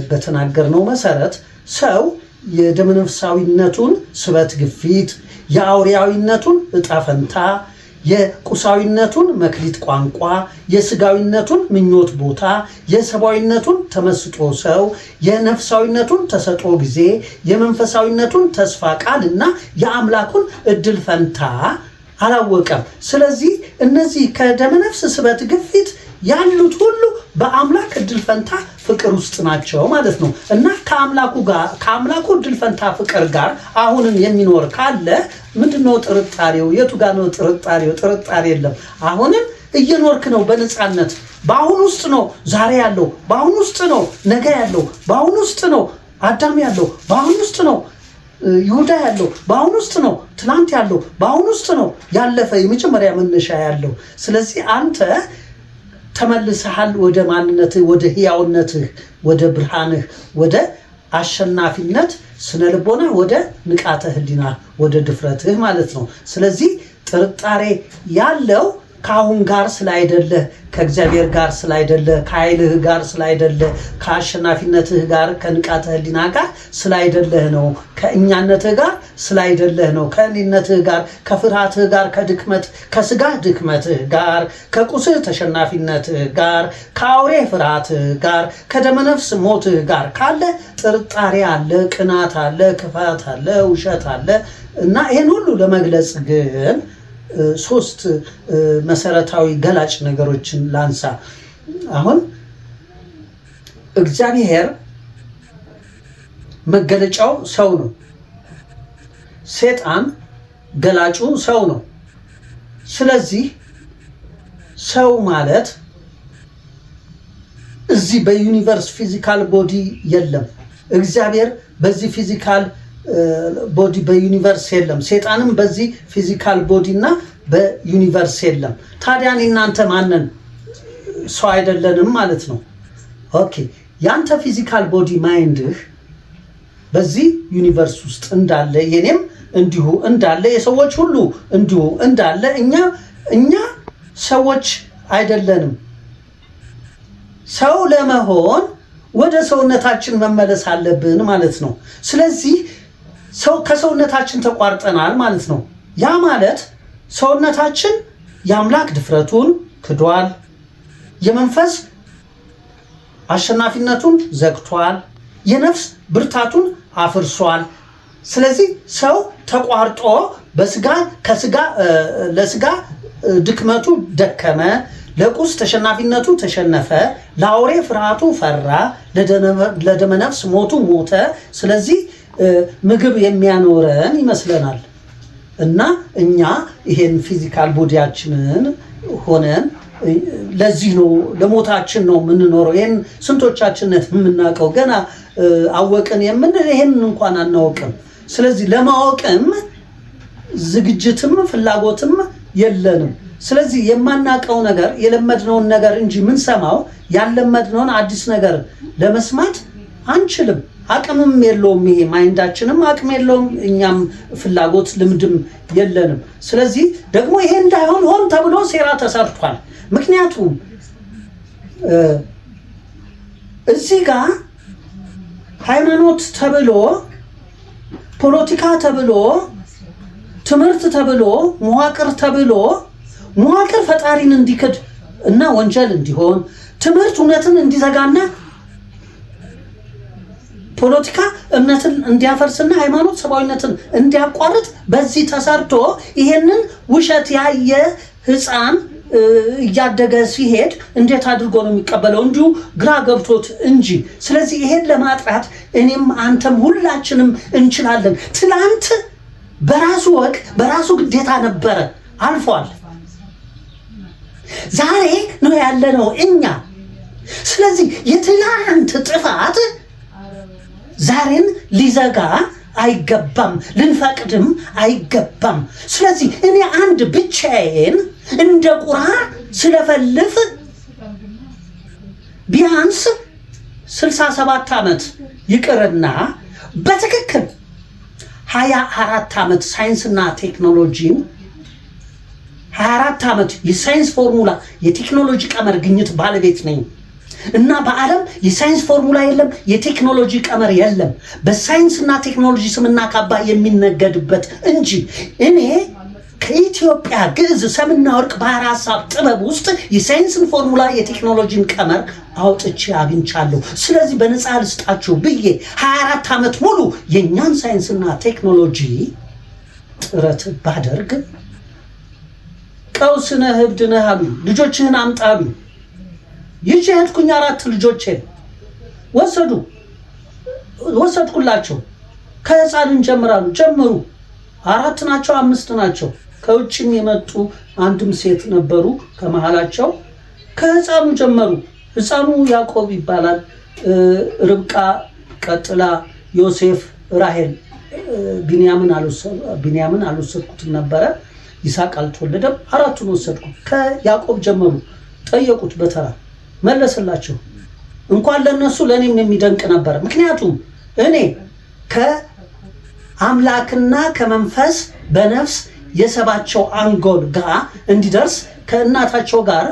በተናገርነው መሰረት ሰው የደመነፍሳዊነቱን ስበት ግፊት፣ የአውሬያዊነቱን እጣ ፈንታ፣ የቁሳዊነቱን መክሊት ቋንቋ፣ የስጋዊነቱን ምኞት ቦታ፣ የሰብአዊነቱን ተመስጦ ሰው፣ የነፍሳዊነቱን ተሰጦ ጊዜ፣ የመንፈሳዊነቱን ተስፋ ቃል እና የአምላኩን እድል ፈንታ አላወቀም። ስለዚህ እነዚህ ከደመነፍስ ስበት ግፊት ያሉት ሁሉ በአምላክ እድል ፈንታ ፍቅር ውስጥ ናቸው ማለት ነው እና ከአምላኩ እድል ፈንታ ፍቅር ጋር አሁንም የሚኖር ካለ ምንድነው ጥርጣሬው? የቱ ጋር ነው ጥርጣሬው? ጥርጣሬ የለም። አሁንም እየኖርክ ነው በነፃነት። በአሁን ውስጥ ነው ዛሬ ያለው፣ በአሁን ውስጥ ነው ነገ ያለው፣ በአሁን ውስጥ ነው አዳም ያለው፣ በአሁን ውስጥ ነው ይሁዳ ያለው፣ በአሁን ውስጥ ነው ትናንት ያለው፣ በአሁን ውስጥ ነው ያለፈ የመጀመሪያ መነሻ ያለው። ስለዚህ አንተ ተመልሰሃል ወደ ማንነትህ፣ ወደ ህያውነትህ፣ ወደ ብርሃንህ፣ ወደ አሸናፊነት ስነ ልቦና፣ ወደ ንቃተ ህሊና፣ ወደ ድፍረትህ ማለት ነው። ስለዚህ ጥርጣሬ ያለው ከአሁን ጋር ስላይደለ፣ ከእግዚአብሔር ጋር ስላይደለ፣ ከኃይልህ ጋር ስላይደለ፣ ከአሸናፊነትህ ጋር ከንቃተ ህሊና ጋር ስላይደለህ ነው። ከእኛነትህ ጋር ስላይደለህ ነው። ከእኔነትህ ጋር፣ ከፍርሃትህ ጋር፣ ከስጋ ድክመትህ ጋር፣ ከቁስህ ተሸናፊነትህ ጋር፣ ከአውሬ ፍርሃትህ ጋር፣ ከደመነፍስ ሞትህ ጋር ካለ ጥርጣሬ አለ፣ ቅናት አለ፣ ክፋት አለ፣ ውሸት አለ እና ይህን ሁሉ ለመግለጽ ግን 3 መሰረታዊ ገላጭ ነገሮችን ላንሳ። አሁን እግዚአብሔር መገለጫው ሰው ነው። ሰይጣን ገላጩ ሰው ነው። ስለዚህ ሰው ማለት እዚህ በዩኒቨርስ ፊዚካል ቦዲ የለም። እግዚአብሔር በዚህ ፊዚካል ቦዲ በዩኒቨርስ የለም። ሰይጣንም በዚህ ፊዚካል ቦዲ እና በዩኒቨርስ የለም። ታዲያ እናንተ ማንን? ሰው አይደለንም ማለት ነው። ኦኬ፣ ያንተ ፊዚካል ቦዲ ማይንድህ በዚህ ዩኒቨርስ ውስጥ እንዳለ፣ የኔም እንዲሁ እንዳለ፣ የሰዎች ሁሉ እንዲሁ እንዳለ እኛ ሰዎች አይደለንም። ሰው ለመሆን ወደ ሰውነታችን መመለስ አለብን ማለት ነው። ስለዚህ ከሰውነታችን ተቋርጠናል ማለት ነው። ያ ማለት ሰውነታችን የአምላክ ድፍረቱን ክዷል፣ የመንፈስ አሸናፊነቱን ዘግቷል፣ የነፍስ ብርታቱን አፍርሷል። ስለዚህ ሰው ተቋርጦ ለስጋ ድክመቱ ደከመ፣ ለቁስ ተሸናፊነቱ ተሸነፈ፣ ለአውሬ ፍርሃቱ ፈራ፣ ለደመነፍስ ሞቱ ሞተ። ስለዚህ ምግብ የሚያኖረን ይመስለናል እና እኛ ይሄን ፊዚካል ቦዲያችንን ሆነን ለዚህ ነው ለሞታችን ነው የምንኖረው። ይሄን ስንቶቻችን የምናውቀው? ገና አወቅን የምንል ይሄን እንኳን አናውቅም። ስለዚህ ለማወቅም ዝግጅትም ፍላጎትም የለንም። ስለዚህ የማናውቀው ነገር የለመድነውን ነገር እንጂ ምንሰማው ያለመድነውን አዲስ ነገር ለመስማት አንችልም። አቅምም የለውም። ይሄ ማይንዳችንም አቅም የለውም። እኛም ፍላጎት ልምድም የለንም። ስለዚህ ደግሞ ይሄ እንዳይሆን ሆን ተብሎ ሴራ ተሰርቷል። ምክንያቱም እዚህ ጋር ሃይማኖት ተብሎ፣ ፖለቲካ ተብሎ፣ ትምህርት ተብሎ፣ መዋቅር ፈጣሪን እንዲክድ እና ወንጀል እንዲሆን፣ ትምህርት እውነትን እንዲዘጋና ፖለቲካ እምነትን እንዲያፈርስና ሃይማኖት ሰብአዊነትን እንዲያቋርጥ በዚህ ተሰርቶ ይሄንን ውሸት ያየ ሕፃን እያደገ ሲሄድ እንዴት አድርጎ ነው የሚቀበለው? እንዲሁ ግራ ገብቶት እንጂ። ስለዚህ ይሄን ለማጥራት እኔም አንተም ሁላችንም እንችላለን። ትናንት በራሱ ወግ በራሱ ግዴታ ነበረ፣ አልፏል። ዛሬ ነው ያለነው እኛ። ስለዚህ የትናንት ጥፋት ዛሬን ሊዘጋ አይገባም፣ ልንፈቅድም አይገባም። ስለዚህ እኔ አንድ ብቻዬን እንደ ቁራ ስለፈልፍ ቢያንስ 67 ዓመት ይቅርና በትክክል 24 ዓመት ሳይንስና ቴክኖሎጂን 24 ዓመት የሳይንስ ፎርሙላ የቴክኖሎጂ ቀመር ግኝት ባለቤት ነኝ እና በዓለም የሳይንስ ፎርሙላ የለም፣ የቴክኖሎጂ ቀመር የለም። በሳይንስና ቴክኖሎጂ ስምና ካባ የሚነገድበት እንጂ እኔ ከኢትዮጵያ ግዕዝ ሰምና ወርቅ ባህር ሐሳብ ጥበብ ውስጥ የሳይንስን ፎርሙላ የቴክኖሎጂን ቀመር አውጥቼ አግኝቻለሁ። ስለዚህ በነፃ ልስጣችሁ ብዬ 24 ዓመት ሙሉ የእኛን ሳይንስና ቴክኖሎጂ ጥረት ባደርግ ቀውስ ነህ፣ እብድ ነህ አሉ። ልጆችህን አምጣ አሉ። ይዤ ሄድኩኝ። 4 ልጆቼን ወሰድኩላቸው። ከህፃን እንጀምራሉ። ጀምሩ። 4 ናቸው፣ 5 ናቸው። ከውጭም የመጡ አንድም ሴት ነበሩ ከመሃላቸው። ከህፃኑ ጀመሩ። ህፃኑ ያዕቆብ ይባላል። ርብቃ፣ ቀጥላ ዮሴፍ፣ ራሄል። ቢንያምን አልወሰድኩትም ነበረ። ይስሐቅ አልተወለደም። 4ቱን ወሰድኩ። ከያዕቆብ ጀመሩ። ጠየቁት በተራ መለሰላቸው። እንኳን ለነሱ ለኔም የሚደንቅ ነበር። ምክንያቱም እኔ ከአምላክና ከመንፈስ በነፍስ የሰባቸው አንጎል ጋር እንዲደርስ ከእናታቸው ጋር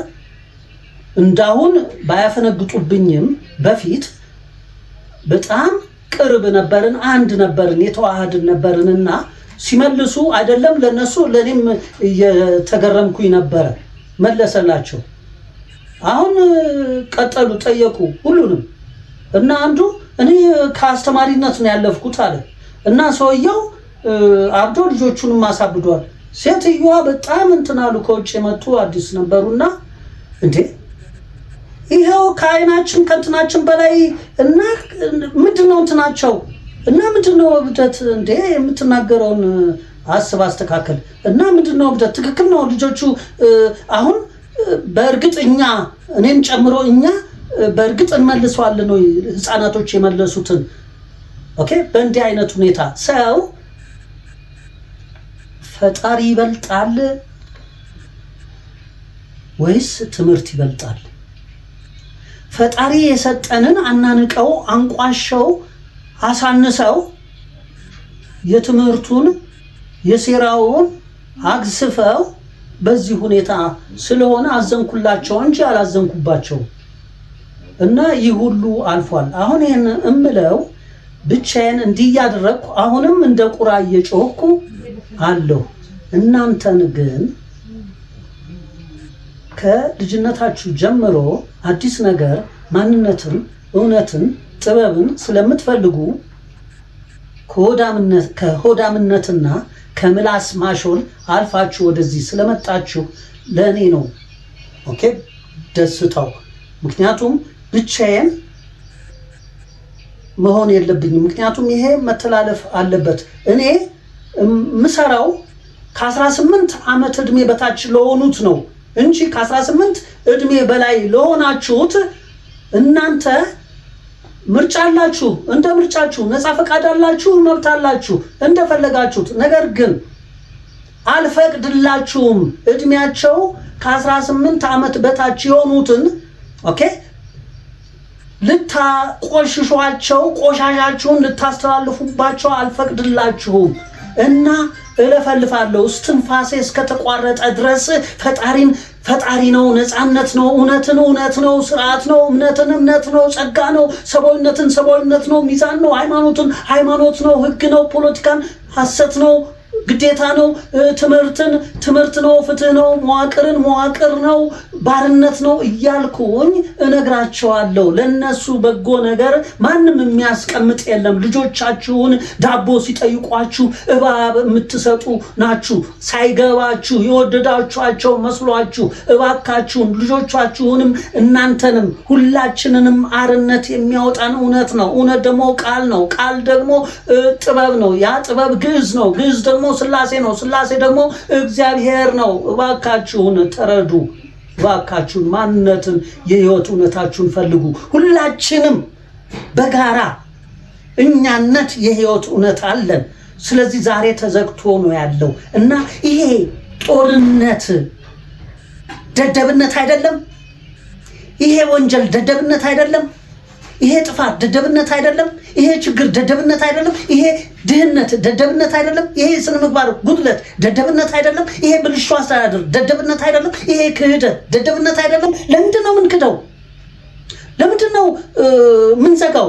እንዳሁን ባያፈነግጡብኝም በፊት በጣም ቅርብ ነበርን፣ አንድ ነበርን፣ የተዋሃድን ነበርንና ሲመልሱ አይደለም ለነሱ ለኔም የተገረምኩኝ ነበረ። መለሰላቸው። አሁን ቀጠሉ፣ ጠየቁ ሁሉንም እና አንዱ እኔ ከአስተማሪነት ነው ያለፍኩት አለ እና ሰውየው አብዶ ልጆቹንም አሳብዷል። ሴትዮዋ በጣም እንትን አሉ፣ ከውጭ የመጡ አዲስ ነበሩና እንዴ ይሄው ከአይናችን ከእንትናችን በላይ እና ምንድነው እንትናቸው እና ምንድነው እብደት እንዴ የምትናገረውን አስብ አስተካከል እና ምንድነው እብደት ትክክል ነው ልጆቹ አሁን በእርግጥ እኔን ጨምሮ እኛ በእርግጥ እንመልሰዋለን ነው ህፃናቶች የመለሱትን ኦኬ በእንዲህ አይነት ሁኔታ ሰው ፈጣሪ ይበልጣል ወይስ ትምህርት ይበልጣል? ፈጣሪ የሰጠንን አናንቀው አንቋሸው አሳንሰው የትምህርቱን የሴራውን አግስፈው በዚህ ሁኔታ ስለሆነ አዘንኩላቸው እንጂ አላዘንኩባቸው እና ይህ ሁሉ አልፏል። አሁን ይሄን እምለው ብቻዬን እንዲያደረኩ አሁንም እንደ ቁራ እየጮህኩ አለሁ። እናንተን ግን ከልጅነታችሁ ጀምሮ አዲስ ነገር ማንነትን፣ እውነትን፣ ጥበብን ስለምትፈልጉ ከሆዳምነትና ከምላስ ማሾል አልፋችሁ ወደዚህ ስለመጣችሁ ለእኔ ነው ኦኬ ደስታው። ምክንያቱም ብቻዬን መሆን የለብኝም። ምክንያቱም ይሄ መተላለፍ አለበት። እኔ ምሰራው ከ18 ዓመት ዕድሜ በታች ለሆኑት ነው እንጂ ከ18 ዕድሜ በላይ ለሆናችሁት እናንተ ምርጫ አላችሁ፣ እንደ ምርጫችሁ ነፃ ፈቃድ አላችሁ፣ መብት አላችሁ እንደፈለጋችሁት። ነገር ግን አልፈቅድላችሁም ዕድሜያቸው ከ18 ዓመት በታች የሆኑትን ኦኬ ልታቆሽሿቸው፣ ቆሻሻችሁን ልታስተላልፉባቸው አልፈቅድላችሁም እና እለፈልፋለሁ እስትንፋሴ እስከተቋረጠ ድረስ ፈጣሪን ፈጣሪ ነው፣ ነፃነት ነው፣ እውነትን እውነት ነው፣ ስርዓት ነው፣ እምነትን እምነት ነው፣ ጸጋ ነው፣ ሰብአዊነትን ሰብአዊነት ነው፣ ሚዛን ነው፣ ሃይማኖትን ሃይማኖት ነው፣ ህግ ነው፣ ፖለቲካን ሐሰት ነው፣ ግዴታ ነው፣ ትምህርትን ትምህርት ነው፣ ፍትህ ነው፣ መዋቅርን መዋቅር ነው፣ ባርነት ነው እያልኩኝ እነግራቸዋለሁ። ለነሱ በጎ ነገር ማንም የሚያስቀምጥ የለም። ልጆቻችሁን ዳቦ ሲጠይቋችሁ እባብ የምትሰጡ ናችሁ፣ ሳይገባችሁ የወደዳችኋቸው መስሏችሁ። እባካችሁን ልጆቻችሁንም እናንተንም ሁላችንንም አርነት የሚያወጣን እውነት ነው። እውነት ደግሞ ቃል ነው። ቃል ደግሞ ጥበብ ነው። ያ ጥበብ ግዕዝ ነው። ግዕዝ ደግሞ ስላሴ ነው። ስላሴ ደግሞ እግዚአብሔር ነው። እባካችሁን ተረዱ። እባካችሁን ማንነትን የህይወት እውነታችሁን ፈልጉ። ሁላችንም በጋራ እኛነት የህይወት እውነት አለን። ስለዚህ ዛሬ ተዘግቶ ነው ያለው እና ይሄ ጦርነት ደደብነት አይደለም? ይሄ ወንጀል ደደብነት አይደለም? ይሄ ጥፋት ደደብነት አይደለም? ይሄ ችግር ደደብነት አይደለም? ይሄ ድህነት ደደብነት አይደለም? ይሄ ስነ ምግባር ጉድለት ደደብነት አይደለም? ይሄ ብልሹ አስተዳደር ደደብነት አይደለም? ይሄ ክህደት ደደብነት አይደለም? ለምንድን ነው የምንክደው? ለምንድን ነው የምንዘጋው?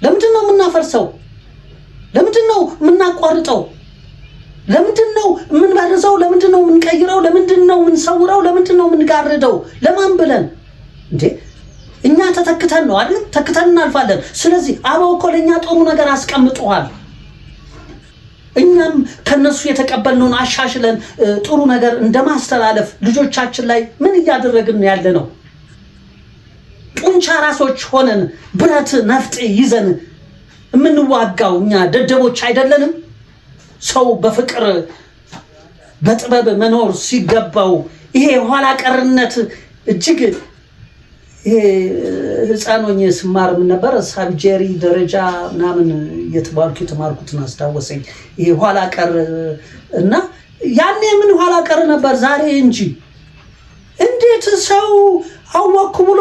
ለምንድን ነው የምናፈርሰው? ለምንድን ነው የምናቋርጠው? ለምንድን ነው የምንበርዘው? ለምንድን ነው የምንቀይረው? ለምንድን ነው የምንሰውረው? ለምንድን ነው የምንጋርደው? ለማን ብለን እንዴ? እኛ ተተክተን ነው አይደል? ተክተን እናልፋለን። ስለዚህ አበው እኮ ለኛ ጥሩ ነገር አስቀምጠዋል። እኛም ከነሱ የተቀበልነውን አሻሽለን ጥሩ ነገር እንደማስተላለፍ ልጆቻችን ላይ ምን እያደረግን ያለ ነው? ጡንቻ ራሶች ሆነን ብረት ነፍጥ ይዘን የምንዋጋው እኛ ደደቦች አይደለንም? ሰው በፍቅር በጥበብ መኖር ሲገባው ይሄ ኋላ ቀርነት እጅግ ይሄ ህፃኖኝ ስማር ምን ነበር ሳብጀሪ ደረጃ ምናምን የተማርኩትን አስታወሰኝ። ይሄ ኋላ ቀር እና ያኔ ምን ኋላ ቀር ነበር ዛሬ እንጂ እንዴ እንዴት ሰው አወኩ ብሎ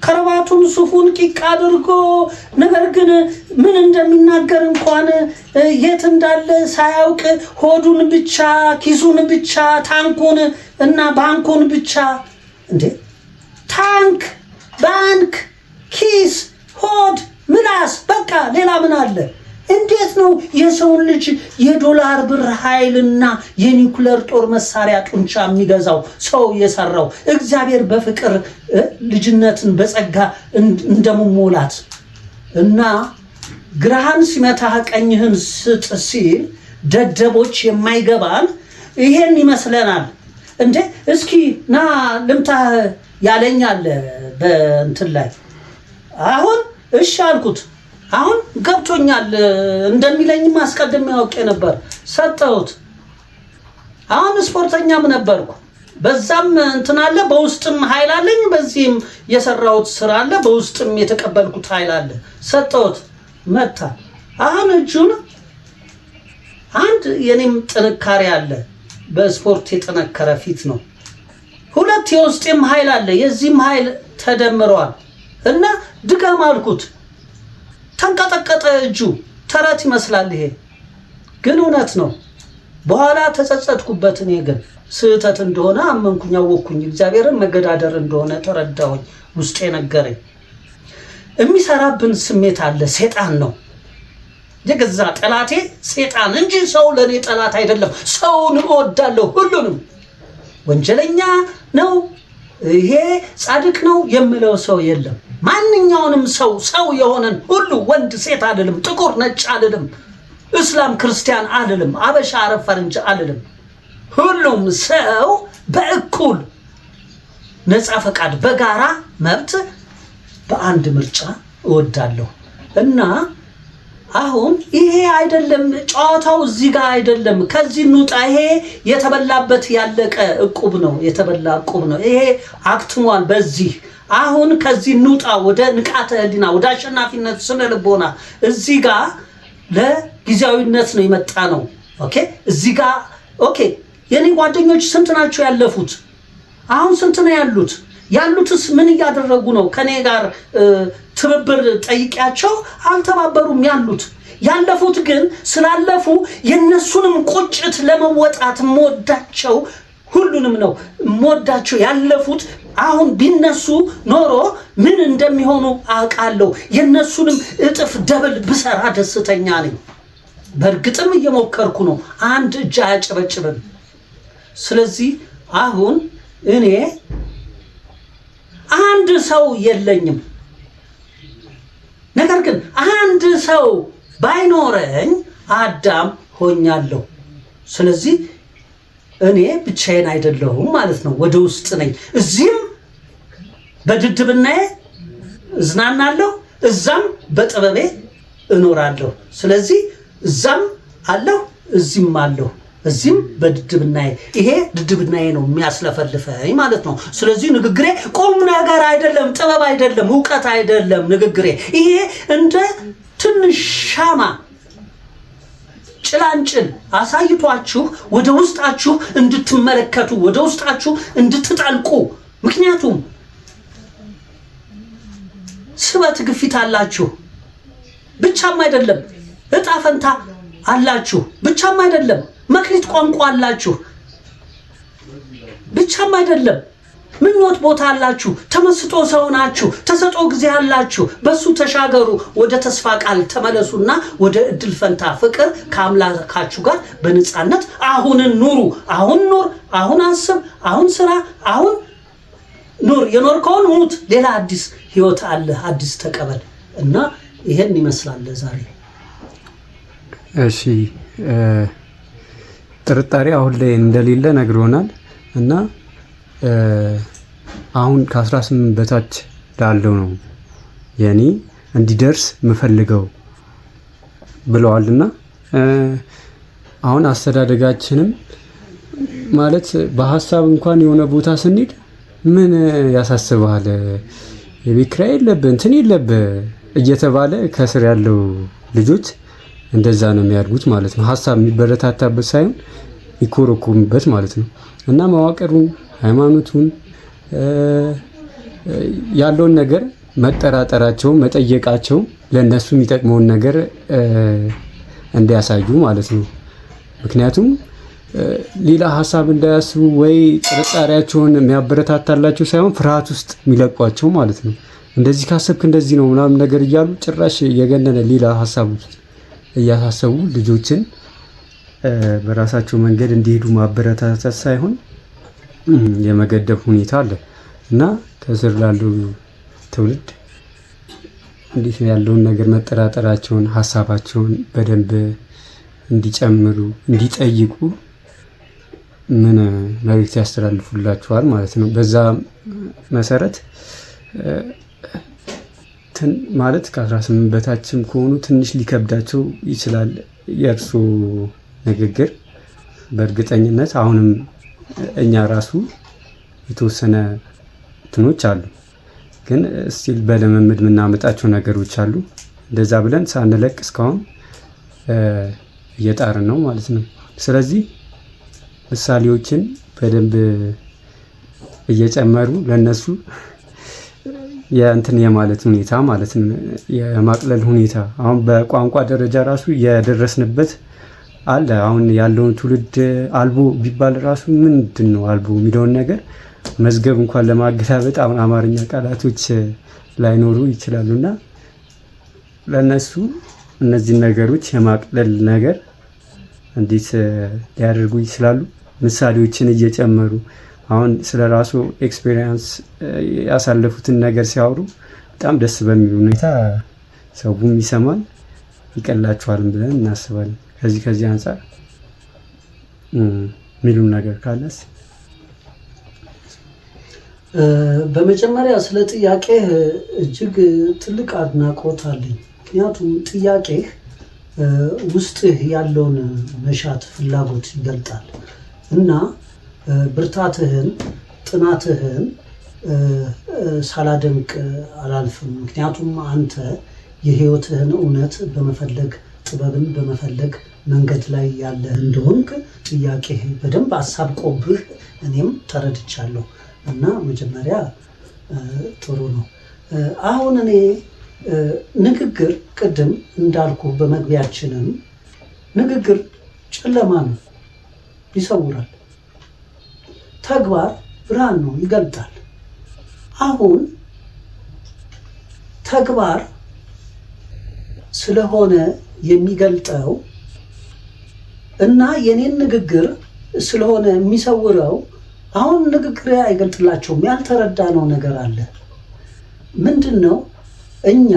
ከረባቱን ሱፉን ቂቅ አድርጎ ነገር ግን ምን እንደሚናገር እንኳን የት እንዳለ ሳያውቅ ሆዱን ብቻ ኪሱን ብቻ ታንኩን እና ባንኩን ብቻ እንዴ ታንክ ባንክ ኪስ ሆድ ምላስ በቃ ሌላ ምን አለ? እንዴት ነው የሰውን ልጅ የዶላር ብር ኃይልና የኒውክሌር ጦር መሳሪያ ጡንቻ የሚገዛው ሰው የሰራው? እግዚአብሔር በፍቅር ልጅነትን በጸጋ እንደመሞላት እና ግራህን ሲመታህ ቀኝህን ስጥ ሲል ደደቦች የማይገባን ይሄን ይመስለናል እንዴ። እስኪ ና ልምታህ ያለኛል በእንትን ላይ አሁን እሺ አልኩት። አሁን ገብቶኛል እንደሚለኝም አስቀድሜ ያውቄ ነበር፣ ሰጠሁት። አሁን ስፖርተኛም ነበርኩ፣ በዛም እንትን አለ፣ በውስጥም ኃይል አለኝ፣ በዚህም የሰራሁት ስራ አለ፣ በውስጥም የተቀበልኩት ኃይል አለ። ሰጠሁት፣ መታ። አሁን እጁን አንድ የኔም ጥንካሬ አለ፣ በስፖርት የጠነከረ ፊት ነው። ሁለት የውስጤም ኃይል አለ፣ የዚህም ኃይል ተደምረዋል እና ድጋም አልኩት። ተንቀጠቀጠ እጁ። ተረት ይመስላል ይሄ ግን እውነት ነው። በኋላ ተጸጸትኩበት። እኔ ግን ስህተት እንደሆነ አመንኩኝ፣ አወቅኩኝ። እግዚአብሔርን መገዳደር እንደሆነ ተረዳሁኝ። ውስጤ ነገረኝ። የሚሰራብን ስሜት አለ፣ ሴጣን ነው የገዛ ጠላቴ ሴጣን እንጂ ሰው ለኔ ጠላት አይደለም። ሰውን እወዳለሁ፣ ሁሉንም። ወንጀለኛ ነው ይሄ ጻድቅ ነው የምለው ሰው የለም። ማንኛውንም ሰው የሆነን ሁሉ ወንድ ሴት አልልም፣ ጥቁር ነጭ አልልም፣ እስላም ክርስቲያን አልልም፣ አበሻ አረብ ፈረንጅ አልልም። ሁሉም ሰው በእኩል ነፃ ፈቃድ በጋራ መብት በአንድ ምርጫ እወዳለሁ እና አሁን ይሄ አይደለም ጨዋታው፣ እዚህ ጋር አይደለም። ከዚህ እንውጣ። ይሄ የተበላበት ያለቀ ዕቁብ ነው፣ የተበላ ዕቁብ ነው። ይሄ አክትሟል። በዚህ አሁን ከዚህ እንውጣ፣ ወደ ንቃተ ህሊና፣ ወደ አሸናፊነት ስነ ልቦና። እዚህ ጋር ለጊዜያዊነት ነው የመጣ ነው። ኦኬ፣ እዚህ ጋር ኦኬ። የኔ ጓደኞች ስንት ናቸው ያለፉት? አሁን ስንት ነው ያሉት? ያሉትስ ምን እያደረጉ ነው? ከኔ ጋር ትብብር ጠይቂያቸው አልተባበሩም። ያለፉት ግን ስላለፉ የነሱንም ቁጭት ለመወጣት ሞዳቸው ሁሉንም ነው ሞዳቸው። ያለፉት አሁን ቢነሱ ኖሮ ምን እንደሚሆኑ አውቃለሁ። የነሱንም እጥፍ ደብል ብሰራ ደስተኛ ነኝ። በእርግጥም እየሞከርኩ ነው። አንድ እጅ አያጨበጭብም። ስለዚህ አሁን እኔ አንድ ሰው የለኝም። ነገር ግን አንድ ሰው ባይኖረኝ አዳም ሆኛለሁ። ስለዚህ እኔ ብቻዬን አይደለሁም ማለት ነው። ወደ ውስጥ ነኝ። እዚህም በድድብናዬ እዝናናለሁ፣ እዛም በጥበቤ እኖራለሁ። ስለዚህ እዛም አለሁ፣ እዚህም አለሁ። እዚህም በድድብናዬ ይሄ ድድብናዬ ነው የሚያስለፈልፈኝ ማለት ነው። ስለዚህ ንግግሬ ቁም ነገር አይደለም፣ ጥበብ አይደለም፣ እውቀት አይደለም። ንግግሬ ይሄ እንደ ትንሽ ሻማ ጭላንጭል አሳይቷችሁ ወደ ውስጣችሁ እንድትመለከቱ፣ ወደ ውስጣችሁ እንድትጠልቁ። ምክንያቱም ስበት ግፊት አላችሁ ብቻም አይደለም፣ እጣ ፈንታ አላችሁ ብቻም አይደለም፣ መክሊት ቋንቋ አላችሁ ብቻም አይደለም፣ ምኞት ቦታ አላችሁ፣ ተመስጦ ሰው ናችሁ፣ ተሰጦ ጊዜ አላችሁ። በሱ ተሻገሩ፣ ወደ ተስፋ ቃል ተመለሱና ወደ እድል ፈንታ ፍቅር ከአምላካችሁ ጋር በነፃነት አሁንን ኑሩ። አሁን ኑር፣ አሁን አስብ፣ አሁን ስራ፣ አሁን ኑር። የኖርከውን ሙት፣ ሌላ አዲስ ህይወት አለ፣ አዲስ ተቀበል እና ይሄን ይመስላል ዛሬ። እሺ ጥርጣሬ አሁን ላይ እንደሌለ ነግሮናል እና አሁን ከ18 በታች ላለው ነው የኔ እንዲደርስ ምፈልገው ብለዋልና አሁን አስተዳደጋችንም ማለት በሐሳብ እንኳን የሆነ ቦታ ስንሄድ ምን ያሳስባል የቤት ኪራይ የለብህ እንትን የለብህ እየተባለ ከስር ያለው ልጆች እንደዛ ነው የሚያድጉት ማለት ነው። ሐሳብ የሚበረታታበት ሳይሆን ይኮረኮምበት ማለት ነው እና መዋቅሩን ሃይማኖቱን ያለውን ነገር መጠራጠራቸው መጠየቃቸው ለነሱ የሚጠቅመውን ነገር እንዲያሳዩ ማለት ነው። ምክንያቱም ሌላ ሀሳብ እንዳያስቡ ወይ ጥርጣሬያቸውን የሚያበረታታላቸው ሳይሆን ፍርሃት ውስጥ የሚለቋቸው ማለት ነው። እንደዚህ ካሰብክ እንደዚህ ነው ምናምን ነገር እያሉ ጭራሽ የገነነ ሌላ ሀሳብ ውስጥ እያሳሰቡ ልጆችን በራሳቸው መንገድ እንዲሄዱ ማበረታታት ሳይሆን የመገደብ ሁኔታ አለ እና ከስር ላለው ትውልድ እንዴት ነው ያለውን ነገር መጠራጠራቸውን ሀሳባቸውን በደንብ እንዲጨምሩ እንዲጠይቁ ምን መልዕክት ያስተላልፉላቸዋል ማለት ነው። በዛ መሰረት ማለት ከ18 በታችም ከሆኑ ትንሽ ሊከብዳቸው ይችላል የእርሱ ንግግር። በእርግጠኝነት አሁንም እኛ ራሱ የተወሰነ እንትኖች አሉ፣ ግን ስቲል በልምምድ የምናመጣቸው ነገሮች አሉ። እንደዛ ብለን ሳንለቅ እስካሁን እየጣርን ነው ማለት ነው። ስለዚህ ምሳሌዎችን በደንብ እየጨመሩ ለነሱ የእንትን የማለት ሁኔታ ማለት ነው፣ የማቅለል ሁኔታ አሁን በቋንቋ ደረጃ ራሱ የደረስንበት አለ። አሁን ያለውን ትውልድ አልቦ ቢባል ራሱ ምንድን ነው አልቦ የሚለውን ነገር መዝገብ እንኳን ለማገላበጥ አሁን አማርኛ ቃላቶች ላይኖሩ ይችላሉና ለነሱ እነዚህን ነገሮች የማቅለል ነገር እንዴት ሊያደርጉ ይችላሉ? ምሳሌዎችን እየጨመሩ አሁን ስለ ራሱ ኤክስፔሪየንስ ያሳለፉትን ነገር ሲያወሩ በጣም ደስ በሚል ሁኔታ ሰውም ይሰማል ይቀላቸዋል ብለን እናስባለን። ከዚህ አንጻር ሚሉን ነገር ካለስ? በመጀመሪያ ስለ ጥያቄህ እጅግ ትልቅ አድናቆት አለኝ። ምክንያቱም ጥያቄህ ውስጥህ ያለውን መሻት ፍላጎት ይገልጣል እና ብርታትህን ጥናትህን ሳላደንቅ አላልፍም። ምክንያቱም አንተ የህይወትህን እውነት በመፈለግ ጥበብን በመፈለግ መንገድ ላይ ያለህ እንደሆንክ ጥያቄህ በደንብ አሳብቆብህ እኔም ተረድቻለሁ እና መጀመሪያ ጥሩ ነው። አሁን እኔ ንግግር ቅድም እንዳልኩ በመግቢያችንም ንግግር ጨለማ ነው፣ ይሰውራል። ተግባር ብርሃን ነው፣ ይገልጣል። አሁን ተግባር ስለሆነ የሚገልጠው እና የኔን ንግግር ስለሆነ የሚሰውረው አሁን ንግግር አይገልጥላቸውም። ያልተረዳነው ነገር አለ። ምንድን ነው? እኛ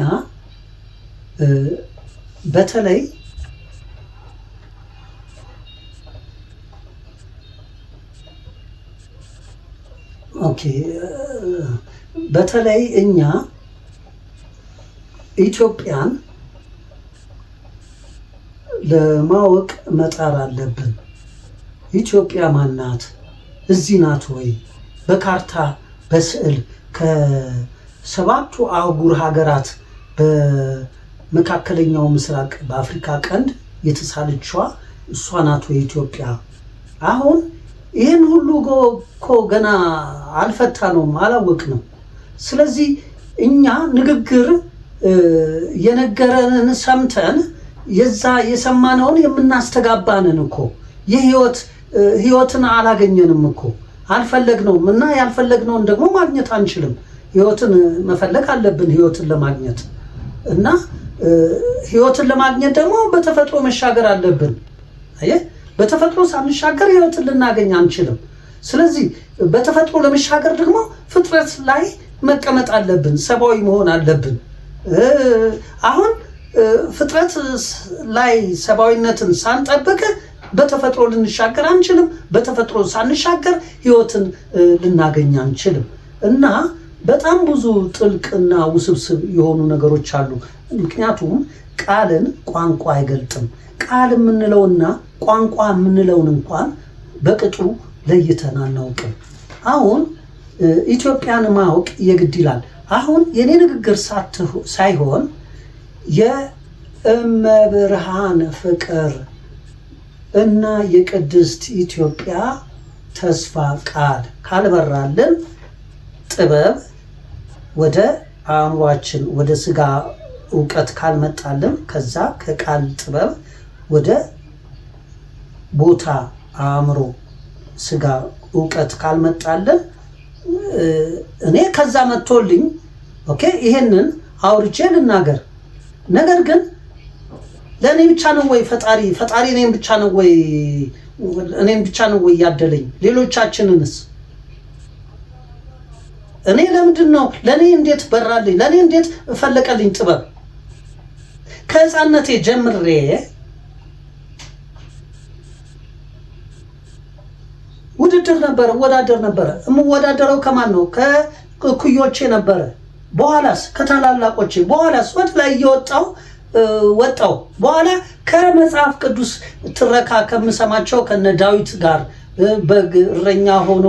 በተለይ እኛ ኢትዮጵያን ለማወቅ መጣር አለብን። ኢትዮጵያ ማናት? እዚህ ናት ወይ? በካርታ በስዕል ከሰባቱ አህጉር ሀገራት በመካከለኛው ምስራቅ በአፍሪካ ቀንድ የተሳለችዋ እሷ ናት ወይ ኢትዮጵያ? አሁን ይህን ሁሉ እኮ ገና አልፈታነውም፣ አላወቅንም። ስለዚህ እኛ ንግግር የነገረንን ሰምተን የዛ የሰማነውን የምናስተጋባንን እኮ ህይወትን አላገኘንም እኮ አልፈለግነውም። እና ያልፈለግነውን ደግሞ ማግኘት አንችልም። ህይወትን መፈለግ አለብን ህይወትን ለማግኘት እና ህይወትን ለማግኘት ደግሞ በተፈጥሮ መሻገር አለብን። አየህ፣ በተፈጥሮ ሳንሻገር ህይወትን ልናገኝ አንችልም። ስለዚህ በተፈጥሮ ለመሻገር ደግሞ ፍጥረት ላይ መቀመጥ አለብን፣ ሰብአዊ መሆን አለብን። አሁን ፍጥረት ላይ ሰብአዊነትን ሳንጠብቅ በተፈጥሮ ልንሻገር አንችልም። በተፈጥሮ ሳንሻገር ህይወትን ልናገኝ አንችልም እና በጣም ብዙ ጥልቅና ውስብስብ የሆኑ ነገሮች አሉ። ምክንያቱም ቃልን ቋንቋ አይገልጥም። ቃል የምንለውና ቋንቋ የምንለውን እንኳን በቅጡ ለይተን አናውቅም። አሁን ኢትዮጵያን ማወቅ የግድ ይላል። አሁን የኔ ንግግር ሳይሆን የእመብርሃን ፍቅር እና የቅድስት ኢትዮጵያ ተስፋ ቃል ካልበራልን ጥበብ ወደ አእምሯችን ወደ ስጋ እውቀት ካልመጣልን ከዛ ከቃል ጥበብ ወደ ቦታ አእምሮ ስጋ እውቀት ካልመጣልን እኔ ከዛ መጥቶልኝ ኦኬ ይሄንን አውርቼ ልናገር። ነገር ግን ለኔ ብቻ ነው ወይ ፈጣሪ እኔን ብቻ ነው ወይ ያደለኝ? ሌሎቻችንንስ? እኔ ለምንድን ነው ለኔ እንዴት በራልኝ? ለኔ እንዴት ፈለቀልኝ ጥበብ? ከህፃንነቴ ጀምሬ ውድድር ነበረ፣ ወዳደር ነበረ። የምወዳደረው ከማን ነው? ከኩዮቼ ነበረ። በኋላስ ከታላላቆቼ። በኋላስ ወደ ላይ ወጣው። በኋላ ከመጽሐፍ ቅዱስ ትረካ ከምሰማቸው ከነ ዳዊት ጋር በእረኛ ሆኖ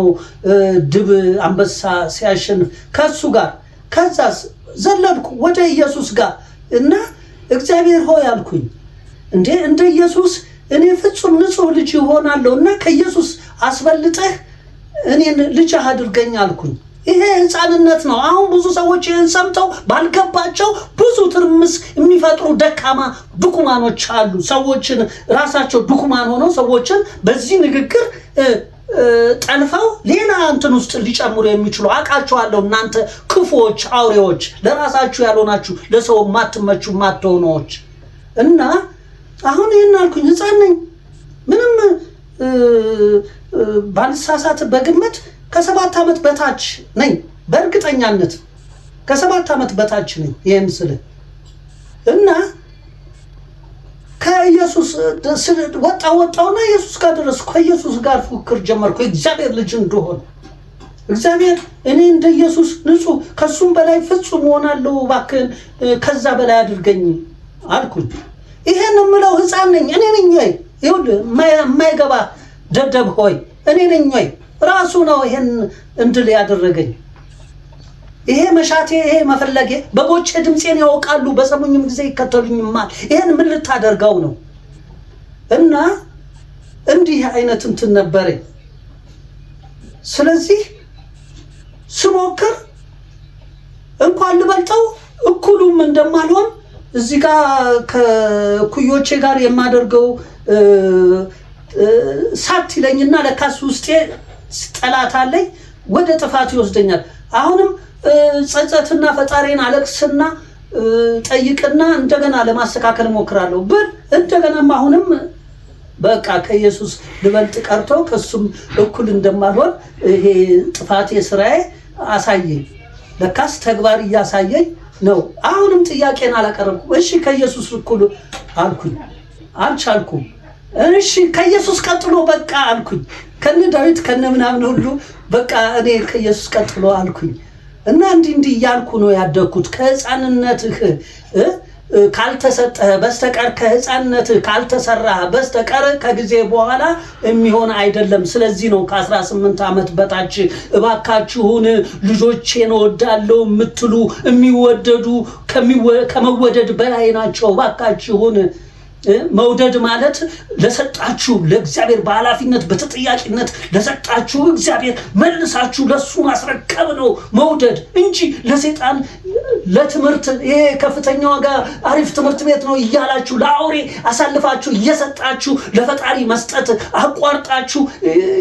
ድብ አንበሳ ሲያሸንፍ ከሱ ጋር ከዛስ ዘለልኩ ወደ ኢየሱስ ጋር እና እግዚአብሔር ሆይ አልኩኝ እንደ ኢየሱስ እኔ ፍጹም ንጹህ ልጅ ሆናለሁ እና ከኢየሱስ አስበልጠህ እኔን ልጅ አድርገኝ አልኩኝ። ይሄ ህፃንነት ነው። አሁን ብዙ ሰዎች ይህን ሰምተው ባልገባቸው ብዙ ትርምስ የሚፈጥሩ ደካማ ድኩማኖች አሉ። ሰዎችን ራሳቸው ድኩማን ሆነው ሰዎችን በዚህ ንግግር ጠልፈው ሌላ እንትን ውስጥ ሊጨምሩ የሚችሉ አውቃቸዋለሁ። እናንተ ክፉዎች፣ አውሬዎች፣ ለራሳችሁ ያልሆናችሁ ለሰው ማትመቹ ማትሆኖች እና አሁን ይሄን አልኩኝ። ህፃን ነኝ። ምንም ባልሳሳት በግምት ከ7 ዓመት በታች ነኝ። በእርግጠኛነት ከ7 ዓመት በታች ነኝ። ይሄን ስል እና ከኢየሱስ ወጣውና ኢየሱስ ጋር ደረስኩ። ከኢየሱስ ጋር ፉክክር ጀመርኩ። እግዚአብሔር ልጅ እንደሆነ እግዚአብሔር እኔ እንደ ኢየሱስ ንጹህ ከሱም በላይ ፍጹም ሆናለሁ፣ እባክህን ከዛ በላይ አድርገኝ አልኩኝ። ይሄን የምለው ህፃን ነኝ። እኔ ነኝ ወይ? ይኸውልህ የማይገባ ደደብ ሆይ እኔ ነኝ ወይ? ራሱ ነው ይሄን እንድል ያደረገኝ። ይሄ መሻቴ፣ ይሄ መፈለጌ። በጎቼ ድምፄን ያውቃሉ፣ በሰሙኝም ጊዜ ይከተሉኝማል። ይሄን ምን ልታደርገው ነው? እና እንዲህ አይነት እንትን ነበረኝ። ስለዚህ ስሞክር እንኳን ልበልጠው እኩሉም እንደማልሆን እዚህ ጋር ከኩዮቼ ጋር የማደርገው ሳት ይለኝና ለካስ ውስጤ ጠላት አለኝ፣ ወደ ጥፋት ይወስደኛል። አሁንም ጸጸትና ፈጣሪን አለቅስና ጠይቅና እንደገና ለማስተካከል ሞክራለሁ ብል እንደገናም አሁንም በቃ ከኢየሱስ ልበልጥ ቀርቶ ከሱም እኩል እንደማልሆን ይሄ ጥፋቴ ስራዬ አሳየኝ። ለካስ ተግባር እያሳየኝ ነው። አሁንም ጥያቄን አላቀረብኩም። እሺ ከኢየሱስ እኩል አልኩኝ፣ አልቻልኩም። እሺ ከኢየሱስ ቀጥሎ በቃ አልኩኝ። ከነ ዳዊት ከነ ምናምን ሁሉ በቃ እኔ ከኢየሱስ ቀጥሎ አልኩኝ። እና እንዲህ እያልኩ ነው ያደግኩት። ከህፃንነትህ ካልተሰጠህ በስተቀር ከህፃንነትህ ካልተሰራህ በስተቀር ከጊዜ በኋላ የሚሆን አይደለም። ስለዚህ ነው ከ18 ዓመት በታች እባካችሁን ልጆቼን እወዳለሁ የምትሉ የሚወደዱ ከመወደድ በላይ ናቸው። እባካችሁን መውደድ ማለት ለሰጣችሁ ለእግዚአብሔር በኃላፊነት በተጠያቂነት ለሰጣችሁ እግዚአብሔር መልሳችሁ ለሱ ማስረከብ ነው መውደድ እንጂ ለሰይጣን ለትምህርት ይሄ ከፍተኛ ዋጋ አሪፍ ትምህርት ቤት ነው እያላችሁ ለአውሬ አሳልፋችሁ እየሰጣችሁ ለፈጣሪ መስጠት አቋርጣችሁ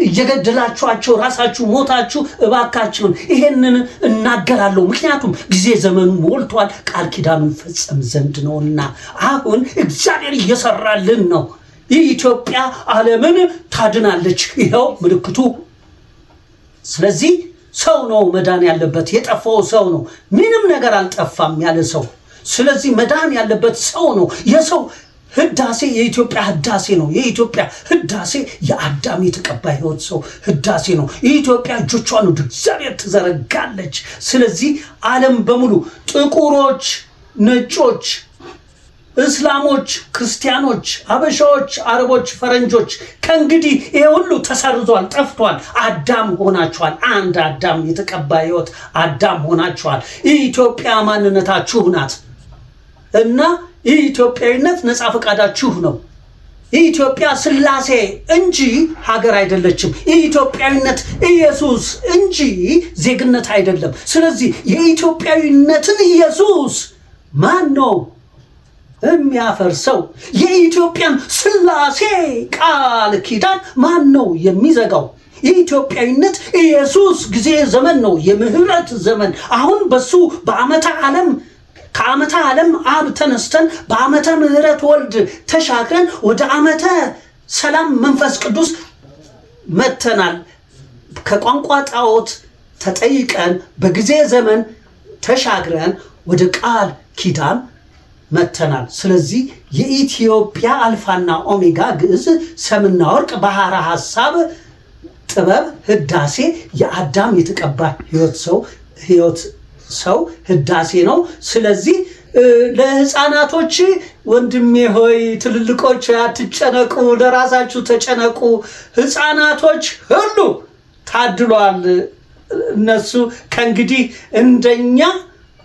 እየገደላችኋቸው ራሳችሁ ሞታችሁ እባካችሁን ይሄንን እናገራለሁ። ምክንያቱም ጊዜ ዘመኑ ሞልቷል፣ ቃል ኪዳኑ ይፈጸም ዘንድ ነውና አሁን እግዚአብሔር እየሰራልን ነው። ኢትዮጵያ ዓለምን ታድናለች። ይሄው ምልክቱ። ስለዚህ ሰው ነው መዳን ያለበት። የጠፋው ሰው ነው። ምንም ነገር አልጠፋም ያለ ሰው። ስለዚህ መዳን ያለበት ሰው ነው። የሰው ህዳሴ የኢትዮጵያ ህዳሴ ነው። የኢትዮጵያ ህዳሴ የአዳም የተቀባ ህይወት ሰው ህዳሴ ነው። የኢትዮጵያ እጆቿን ወደ እግዚአብሔር ትዘረጋለች። ስለዚህ ዓለም በሙሉ ጥቁሮች፣ ነጮች፣ እስላሞች፣ ክርስቲያኖች፣ አበሻዎች፣ አረቦች፣ ፈረንጆች ከእንግዲህ ይሄ ሁሉ ተሰርዟል፣ ጠፍቷል። አዳም ሆናችኋል። አንድ አዳም የተቀባ ህይወት አዳም ሆናችኋል። ኢትዮጵያ ማንነታችሁ ናት እና ኢትዮጵያዊነት ነፃ ፈቃዳችሁ ነው። የኢትዮጵያ ሥላሴ እንጂ ሀገር አይደለችም። የኢትዮጵያዊነት ኢየሱስ እንጂ ዜግነት አይደለም። ስለዚህ የኢትዮጵያዊነትን ኢየሱስ ማን ነው የሚያፈርሰው? የኢትዮጵያን ሥላሴ ቃል ኪዳን ማን ነው የሚዘጋው? የኢትዮጵያዊነት ኢየሱስ ጊዜ ዘመን ነው፣ የምህረት ዘመን። አሁን በሱ ከዓመተ ዓለም አብ ተነስተን በዓመተ ምህረት ወልድ ተሻግረን ወደ ዓመተ ሰላም መንፈስ ቅዱስ መተናል። ከቋንቋ ጣዖት ተጠይቀን በጊዜ ዘመን ተሻግረን ወደ ቃል ኪዳን መተናል። ስለዚህ የኢትዮጵያ አልፋና ኦሜጋ ግዕዝ ሰምና ወርቅ ባህረ ሐሳብ ጥበብ ህዳሴ የአዳም የተቀባ ህይወት ሰው ህዳሴ ነው። ስለዚህ ለህፃናቶች ወንድሜ ሆይ ትልልቆች አትጨነቁ፣ ለራሳችሁ ተጨነቁ። ህፃናቶች ሁሉ ታድሏል። እነሱ ከእንግዲህ እንደኛ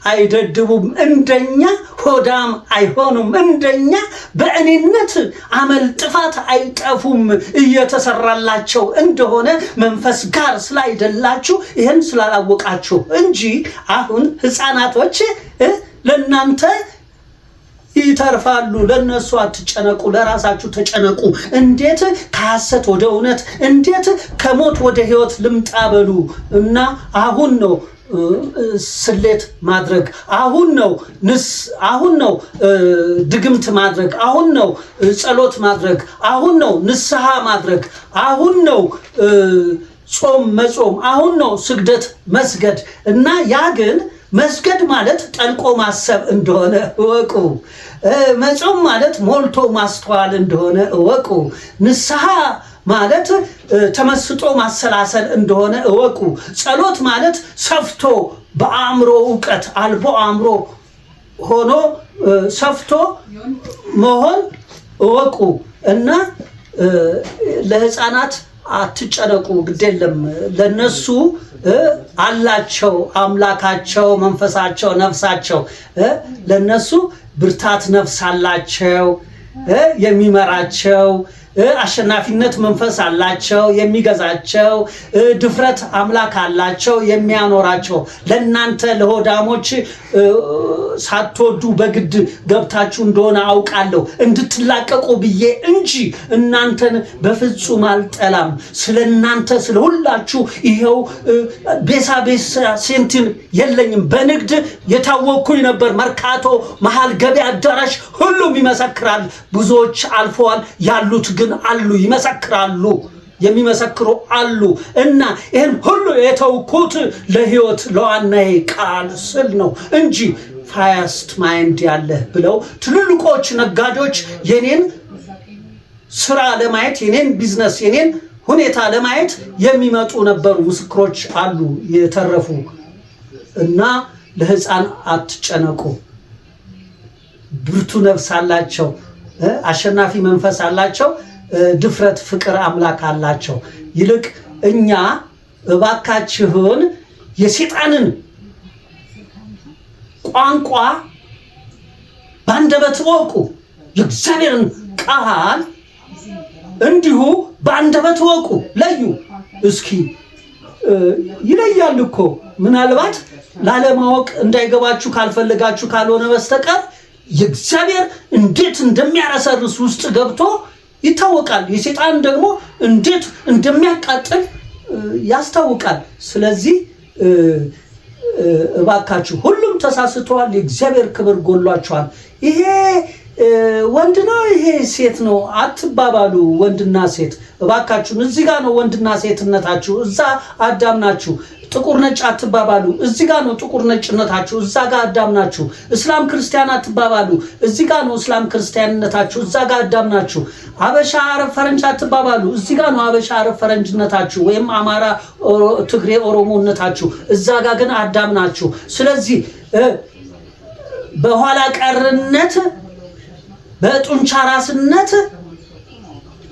አይደድቡም፣ እንደኛ ሆዳም አይሆኑም፣ እንደኛ በእኔነት አመል ጥፋት አይጠፉም። እየተሰራላቸው እንደሆነ መንፈስ ጋር ስላይደላችሁ ይህን ስላላወቃችሁ እንጂ አሁን ህፃናቶች ለእናንተ ይተርፋሉ። ለነሱ አትጨነቁ፣ ለራሳችሁ ተጨነቁ። እንዴት ከሐሰት ወደ እውነት፣ እንዴት ከሞት ወደ ህይወት ልምጣ በሉ እና አሁን ነው ስሌት ማድረግ፣ አሁን ነው ድግምት ማድረግ፣ አሁን ነው ጸሎት ማድረግ፣ አሁን ነው ንስሐ ማድረግ፣ አሁን ነው ጾም መጾም፣ አሁን ነው ስግደት መስገድ እና ያ ግን መስገድ ማለት ጠልቆ ማሰብ እንደሆነ እወቁ። መጾም ማለት ሞልቶ ማስተዋል እንደሆነ እወቁ። ንስሐ ማለት ተመስጦ ማሰላሰል እንደሆነ እወቁ። ጸሎት ማለት ሰፍቶ በአእምሮ እውቀት አልቦ አእምሮ ሆኖ ሰፍቶ መሆን እወቁ እና ለህፃናት አትጨነቁ፣ ግዴለም። ለነሱ አላቸው አምላካቸው፣ መንፈሳቸው፣ ነፍሳቸው። ለነሱ ብርታት ነፍስ አላቸው የሚመራቸው፣ አሸናፊነት መንፈስ አላቸው የሚገዛቸው፣ ድፍረት አምላክ አላቸው የሚያኖራቸው። ለእናንተ ለሆዳሞች ሳትወዱ በግድ ገብታችሁ እንደሆነ አውቃለሁ እንድትላቀቁ ብዬ እንጂ እናንተን በፍጹም አልጠላም። ስለ እናንተ ስለ ሁላችሁ ይኸው ቤሳ ሴንቲም የለኝም። በንግድ የታወቅኩኝ ነበር። መርካቶ መሃል ገበያ አዳራሽ ሁሉም ይመሰክራል። ብዙዎች አልፈዋል፣ ያሉት ግን አሉ፣ ይመሰክራሉ፣ የሚመሰክሩ አሉ። እና ይህን ሁሉ የተውኩት ለህይወት ለዋናዬ ቃል ስል ነው እንጂ ፋስት ማይንድ ያለህ ብለው ትልልቆች ነጋዴዎች የኔን ስራ ለማየት የኔን ቢዝነስ የኔን ሁኔታ ለማየት የሚመጡ ነበሩ። ምስክሮች አሉ የተረፉ። እና ለህፃን አትጨነቁ፣ ብርቱ ነፍስ አላቸው፣ አሸናፊ መንፈስ አላቸው፣ ድፍረት ፍቅር አምላክ አላቸው። ይልቅ እኛ እባካችሁን የሰይጣንን ቋንቋ ባንደበት ወቁ፣ የእግዚአብሔርን ቃል እንዲሁ ባንደበት ወቁ። ለዩ እስኪ ይለያል እኮ። ምናልባት ላለማወቅ እንዳይገባችሁ ካልፈለጋችሁ ካልሆነ በስተቀር የእግዚአብሔር እንዴት እንደሚያረሰርስ ውስጥ ገብቶ ይታወቃል። የሰይጣን ደግሞ እንዴት እንደሚያቃጥል ያስታውቃል። ስለዚህ እባካችሁ ሁሉም ተሳስተዋል፣ የእግዚአብሔር ክብር ጎሏቸዋል። ይሄ ወንድ ነው ይሄ ሴት ነው አትባባሉ። ወንድና ሴት እባካችሁን። እዚህ ጋር ነው ወንድና ሴትነታችሁ፣ እዛ አዳም ናችሁ። ጥቁር ነጭ አትባባሉ። እዚህ ጋር ነው ጥቁር ነጭነታችሁ፣ እዛ ጋር አዳም ናችሁ። እስላም ክርስቲያን አትባባሉ። እዚህ ጋር ነው እስላም ክርስቲያንነታችሁ፣ እዛ ጋር አዳም ናችሁ። አበሻ አረብ ፈረንጅ አትባባሉ። እዚህ ጋር ነው አበሻ አረብ ፈረንጅነታችሁ፣ ወይም አማራ ትግሬ ኦሮሞነታችሁ፣ እዛ ጋር ግን አዳም ናችሁ። ስለዚህ በኋላ ቀርነት፣ በጡንቻ ራስነት፣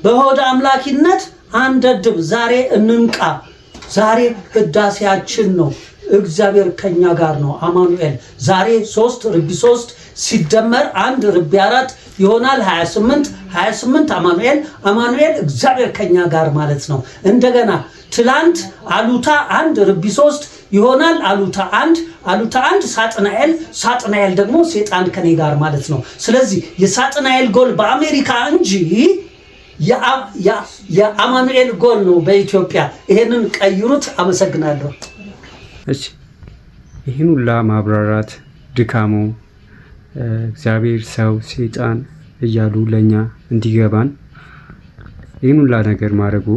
በሆድ አምላኪነት አንደድብ። ዛሬ እንንቃ። ዛሬ ህዳሴያችን ነው። እግዚአብሔር ከኛ ጋር ነው። አማኑኤል ዛሬ 3 ርቢ 3 ሲደመር 1 ርቢ 4 ይሆናል 28 28 አማኑኤል እግዚአብሔር ከኛ ጋር ማለት ነው። እንደገና ትላንት አሉታ 1 ርቢ 3 ይሆናል አሉታ 1 ሳጥናኤል ደግሞ ሰይጣን ከኔ ጋር ማለት ነው። ስለዚህ የሳጥናኤል ጎል በአሜሪካ እንጂ የአማኑኤል ጎል ነው በኢትዮጵያ። ይሄንን ቀይሩት። አመሰግናለሁ። እሺ ይህን ሁላ ማብራራት ድካሙ እግዚአብሔር ሰው ሰይጣን እያሉ ለኛ እንዲገባን ይህን ሁላ ነገር ማድረጉ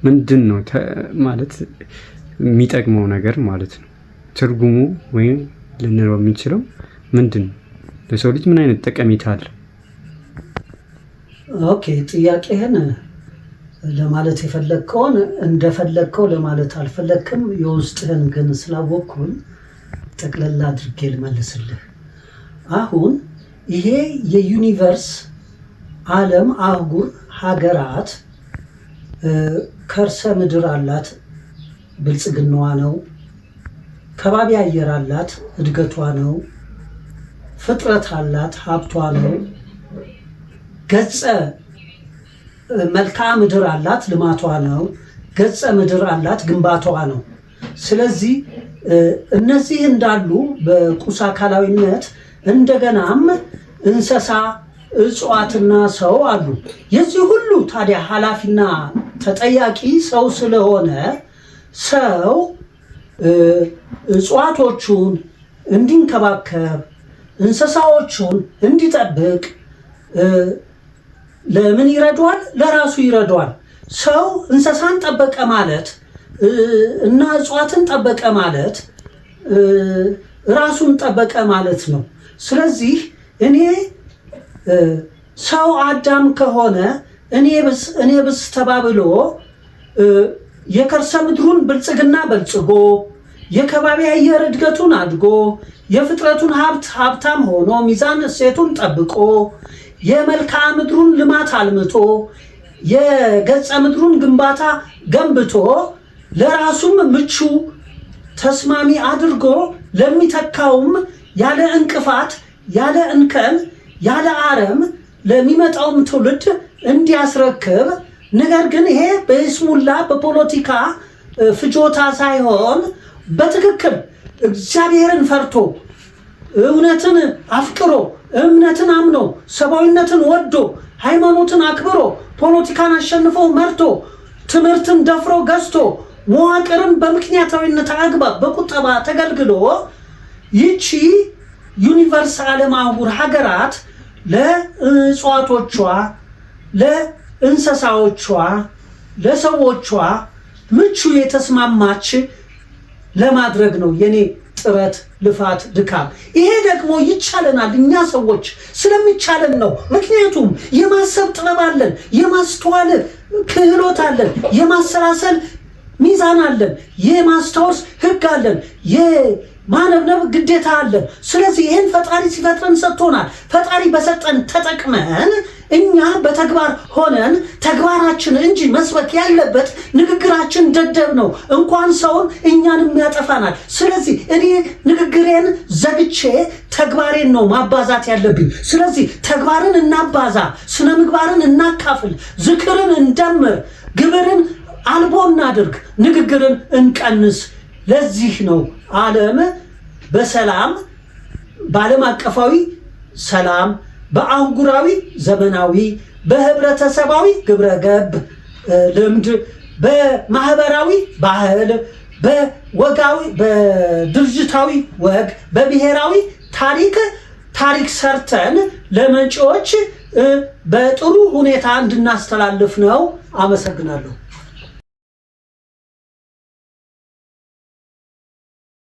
ምንድን ነው ማለት የሚጠቅመው ነገር ማለት ነው? ትርጉሙ ወይም ልንለው የምንችለው ምንድን ነው? ለሰው ልጅ ምን አይነት ጠቀሜታ አለ? ኦኬ ጥያቄህን ለማለት የፈለግከውን እንደፈለግከው ለማለት አልፈለግክም። የውስጥህን ግን ስላወቅኩኝ ጠቅለላ አድርጌ ልመልስልህ። አሁን ይሄ የዩኒቨርስ ዓለም አህጉር ሀገራት ከርሰ ምድር አላት፣ ብልጽግናዋ ነው። ከባቢ አየር አላት፣ እድገቷ ነው። ፍጥረት አላት፣ ሀብቷ ነው። ገጸ መልክዓ ምድር አላት፣ ልማቷ ነው። ገጸ ምድር አላት፣ ግንባታዋ ነው። ስለዚህ እነዚህ እንዳሉ በቁስ አካላዊነት እንደገናም እንስሳ እጽዋትና ሰው አሉ። የዚህ ሁሉ ታዲያ ኃላፊና ተጠያቂ ሰው ስለሆነ ሰው እጽዋቶቹን እንዲንከባከብ፣ እንስሳዎቹን እንዲጠብቅ ለምን ይረዷል? ለራሱ ይረዷል። ሰው እንስሳን ጠበቀ ማለት እና እጽዋትን ጠበቀ ማለት ራሱን ጠበቀ ማለት ነው። ስለዚህ እኔ ሰው አዳም ከሆነ እኔ ብስ ተባብሎ የከርሰ ምድሩን ብልጽግና በልጽጎ የከባቢ አየር እድገቱን አድጎ የፍጥረቱን ሀብታም ሆኖ ሚዛን እሴቱን ጠብቆ የመልክዓ ምድሩን ልማት አልምቶ የገጸ ምድሩን ግንባታ ገንብቶ ለራሱም ምቹ ተስማሚ አድርጎ ለሚተካውም ያለ እንቅፋት ያለ እንከን ያለ አረም ለሚመጣውም ትውልድ እንዲያስረክብ። ነገር ግን ይሄ በይስሙላ በፖለቲካ ፍጆታ ሳይሆን በትክክል እግዚአብሔርን ፈርቶ እውነትን አፍቅሮ እምነትን አምኖ ሰብአዊነትን ወዶ ሃይማኖትን አክብሮ ፖለቲካን አሸንፎ መርቶ ትምህርትን ደፍሮ ገዝቶ መዋቅርን በምክንያታዊነት አግባብ በቁጠባ ተገልግሎ ይቺ ዩኒቨርስ ዓለም አህጉር ሀገራት ለእጽዋቶቿ፣ ለእንስሳዎቿ፣ ለሰዎቿ ምቹ የተስማማች ለማድረግ ነው የኔ ጥረት፣ ልፋት፣ ድካም። ይሄ ደግሞ ይቻለናል። እኛ ሰዎች ስለሚቻለን ነው። ምክንያቱም የማሰብ ጥበብ አለን፣ የማስተዋል ክህሎት አለን፣ የማሰላሰል ሚዛን አለን፣ የማስታወስ ህግ አለን፣ የማነብነብ ግዴታ አለን። ስለዚህ ይህን ፈጣሪ ሲፈጥረን ሰጥቶናል። ፈጣሪ በሰጠን ተጠቅመን እኛ በተግባር ሆነን ተግባራችን እንጂ መስበክ ያለበት ንግግራችን ደደብ ነው። እንኳን ሰውን እኛንም ያጠፋናል። ስለዚህ እኔ ንግግሬን ዘግቼ ተግባሬን ነው ማባዛት ያለብኝ። ስለዚህ ተግባርን እናባዛ፣ ስነ ምግባርን እናካፍል፣ ዝክርን እንደምር፣ ግብርን አልቦ እናድርግ፣ ንግግርን እንቀንስ። ለዚህ ነው ዓለም በሰላም በዓለም አቀፋዊ ሰላም፣ በአህጉራዊ ዘመናዊ፣ በህብረተሰባዊ ግብረገብ ልምድ፣ በማህበራዊ ባህል፣ በወጋዊ በድርጅታዊ ወግ፣ በብሔራዊ ታሪክ ሰርተን ለመጪዎች በጥሩ ሁኔታ እንድናስተላልፍ ነው። አመሰግናለሁ።